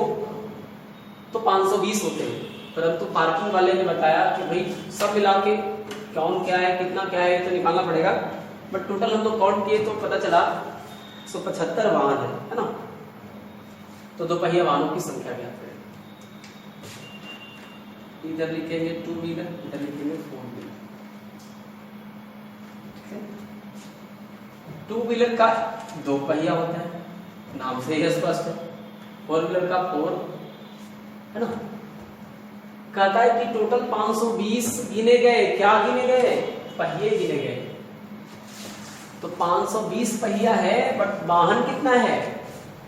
तो 520 होते हैं, परंतु पार्किंग वाले ने बताया कि भाई सब मिला के काउंट क्या है, कितना क्या है, तो निकालना पड़ेगा। बट टोटल हम लोग काउंट किए तो पता चला 175 वाहन है ना। तो 2 पहिया वाहनों की संख्या ज्ञात करें। इधर लिखेंगे 2 व्हीलर, इधर लिखेंगे 4 व्हीलर। 2 व्हीलर का 2 पहिया होता है, नाम से ही स्पष्ट है। 4 व्हीलर का 4 है ना। कहता है कि टोटल 520 गिने गए। क्या गिने गए? पहिए गिने गए। तो 520 पहिया है, बट वाहन कितना है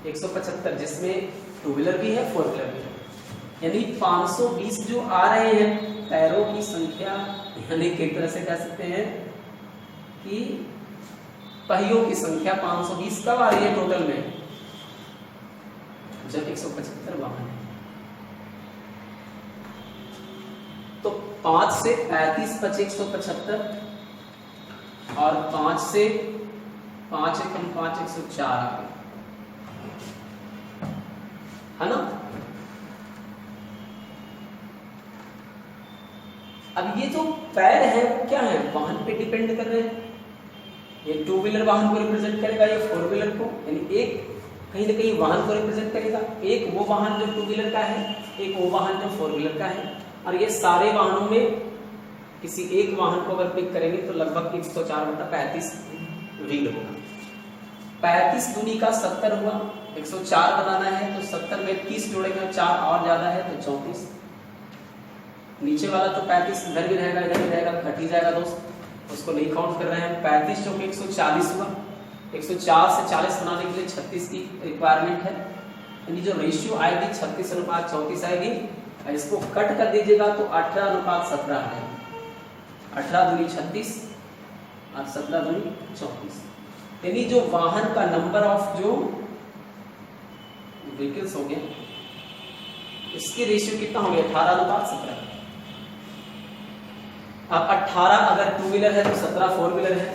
175, जिसमें 2 व्हीलर भी है, 4 व्हीलर भी है। यानी 520 जो आ रहे हैं पैरों की संख्या, यानी एक तरह से कह सकते हैं कि पहियों की संख्या 520 कब आ रही है टोटल में, जब 175 वाहन है। तो 5 से 35 बचे 175, और 5 से 5 एकम 5 104 आ गए, है ना। अब ये जो पैर है वो क्या है, वाहन पे डिपेंड कर रहे हैं। ये 2 व्हीलर वाहन को रिप्रेजेंट करेगा, ये 4 व्हीलर को, यानी एक कहीं ना कहीं वाहन को रिप्रेजेंट करेगा। एक वो वाहन जो 2 व्हीलर का है, एक वो वाहन जो 4 व्हीलर का है। और ये सारे वाहनों में किसी एक वाहन को अगर पिक करेंगे तो लगभग 104/35 व्हील होगा। 35 दूनी का 70 हुआ, 104 बनाना है तो 70 में 30 जोड़ेंगे, 4 और ज्यादा है तो 34। नीचे वाला तो 35 इधर भी रहेगा, इधर भी रहेगा, घट ही जाएगा दोस्त, उसको नहीं काउंट कर रहे हैं। 35 चौके 140 हुआ, 104 से 40 बनाने के लिए 36 की रिक्वायरमेंट है, यानी जो रेशियो आएगी 36:34 आएगी। इसको कट कर दीजिएगा तो 18:17 है। 18 दूनी 36 और 17 दूनी 34, यानी जो वाहन का नंबर ऑफ जो व्हीकल्स हो गया इसकी रेशियो कितना हो गया 18:17। अब 18 अगर टू व्हीलर है तो 17 फोर व्हीलर है,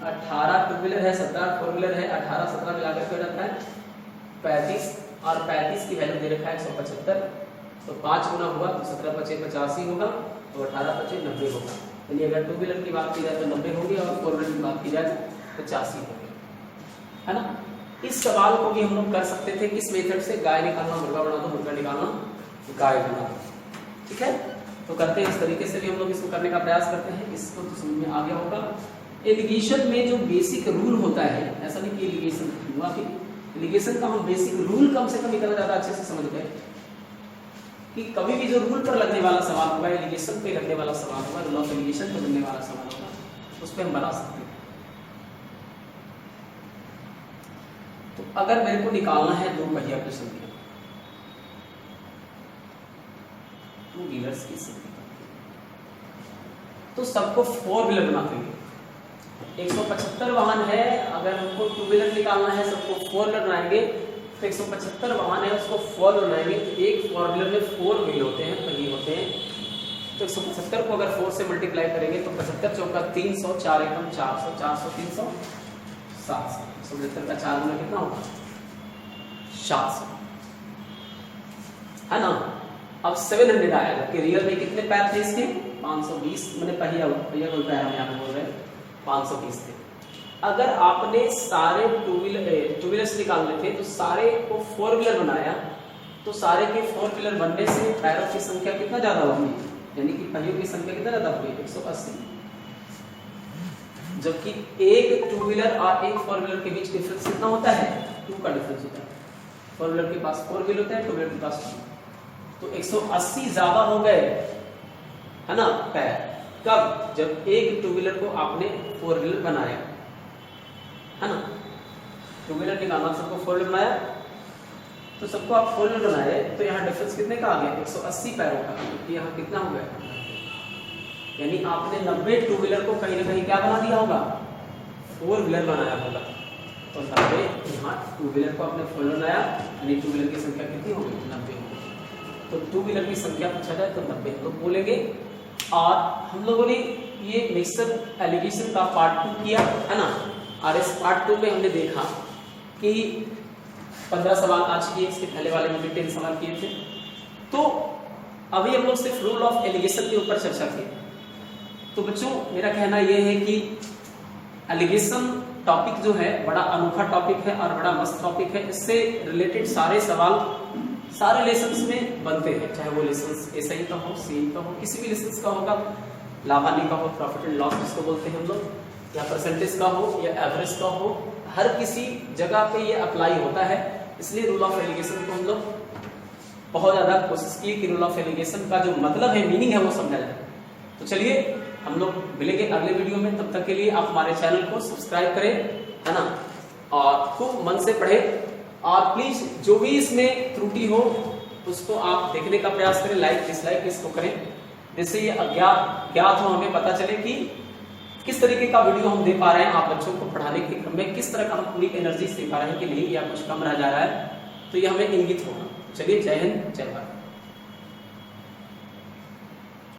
18 टू व्हीलर है, 17 फोर व्हीलर है, 18 17 मिलाकर के हो जाता है 35 और 35 की वैल्यू दे रखा है 175, तो 5 गुना हुआ तो 17 5 85 होगा, तो 18 5 90 होगा। यानी अगर टू व्हीलर की बात की जाए तो 90 होगी और फोर व्हीलर की बात की जाए तो 85 होगी, है ना। इस सवाल को भी हम लोग कर सकते थे किस मेथड से, गाय निकालना मुर्गा बना दो, मुर्गा निकालना गाय बना दो, ठीक है। तो करते हैं इस तरीके से भी हम लोग इसको करने का प्रयास करते हैं, इसको तो समझ में आ गया होगा। एलिगेशन में जो बेसिक रूल होता है, ऐसा नहीं कि एलिगेशन हुआ कि एलिगेशन का हम बेसिक रूल कम से कम इतना ज्यादा अच्छे से समझ गए कि कभी भी जो रूल पर लगने वाला सवाल होगा, एलिगेशन पे लगने वाला सवाल होगा, रूल ऑफ एलिगेशन पे लगने वाला सवाल होगा, उस पर हम बना सकते हैं। तो अगर मेरे को निकालना है दो पहिया की संख्या, टू व्हीलर्स की संख्या, तो सबको फोर व्हीलर बना देंगे। 175 वाहन है, अगर हमको टू व्हीलर निकालना है सबको फोर व्हीलर बनाएंगे, तो 175 वाहन है उसको फोर बनाएंगे, तो एक फोर व्हीलर में 4 व्हील होते हैं, पहिए होते हैं। तो 175 को अगर 4 से मल्टीप्लाई करेंगे तो 75 चौका 300, 4 एकम 400, 400 300 700, 175 का 4 गुना कितना होगा 700, है ना। अब 700 आएगा कि रियल में कितने पैर थे इसके 520, मैंने पहिया कोई पैर हम यहाँ बोल रहे हैं 520 थे। अगर आपने सारे टू व्हीलर्स निकालने थे तो सारे को फोर व्हीलर बनाया, तो सारे के फोर व्हीलर बनने से पैरों की संख्या कितना ज्यादा होगी, यानी कि पहियों की संख्या कितना ज्यादा होगी 180, जबकि एक टू व्हीलर और एक फोर व्हीलर के बीच डिफरेंस कितना होता है 2 का डिफरेंस होता है। फोर व्हीलर के पास 4 व्हील होता है, टू व्हीलर के पास 2, तो 180 ज्यादा हो गए, है ना पैर। कब? जब एक टू व्हीलर को आपने फोर व्हीलर बनाया, है ना। टू व्हीलर निकालना, सबको फोर व्हीलर बनाया, तो सबको आप फोर व्हीलर बनाए तो यहाँ डिफरेंस कितने का आ गया 180 पैरों का, क्योंकि यहाँ कितना हो गया, यानी आपने 90 टू व्हीलर को कहीं ना कहीं क्या बना दिया होगा फोर व्हीलर बनाया होगा। तो 90 यहाँ टू व्हीलर को आपने फोर व्हीलर बनाया, यानी टू व्हीलर की संख्या कितनी होगी 90 होगी। तो टू व्हीलर की संख्या पूछा जाए तो 90 तो बोलेंगे। और हम लोगों ने ये मिक्सर एलिगेशन का पार्ट 2 किया, है ना, और इस पार्ट 2 में हमने देखा कि 15 सवाल आज किए, इसके पहले वाले में भी 10 सवाल किए थे। तो अभी हम लोग सिर्फ रूल ऑफ एलिगेशन के ऊपर चर्चा की। तो बच्चों मेरा कहना यह है कि एलिगेशन टॉपिक जो है बड़ा अनोखा टॉपिक है और बड़ा मस्त टॉपिक है। इससे रिलेटेड सारे सवाल सारे लेसन्स में बनते हैं, चाहे वो लेसन्स एसआई का हो, सीई का हो, किसी भी लेसन्स का होगा, लाभ हानि का हो, प्रॉफिट एंड लॉस जिसको बोलते हैं हम लोग, या परसेंटेज का हो या एवरेज का हो, हर किसी जगह पे ये अप्लाई होता है। इसलिए रूल ऑफ एलिगेशन को हम लोग बहुत ज्यादा कोशिश की कि रूल ऑफ एलिगेशन का जो मतलब है, मीनिंग है, वो समझा जाए। तो चलिए हम लोग मिलेंगे अगले वीडियो में, तब तक के लिए आप हमारे चैनल को सब्सक्राइब करें, है ना, और खूब मन से पढ़ें। और प्लीज जो भी इसमें त्रुटि हो उसको आप देखने का प्रयास करें, लाइक डिसलाइक इसको करें, जिससे ये ज्ञात हो, हमें पता चले कि किस तरीके का वीडियो हम दे पा रहे हैं आप बच्चों को पढ़ाने के क्रम में, किस तरह का हम पूरी एनर्जी से दे पा रहे हैं कि नहीं, या कुछ कम रह जा रहा है, तो ये हमें इंगित होगा। चलिए, जय हिंद, जय भारत।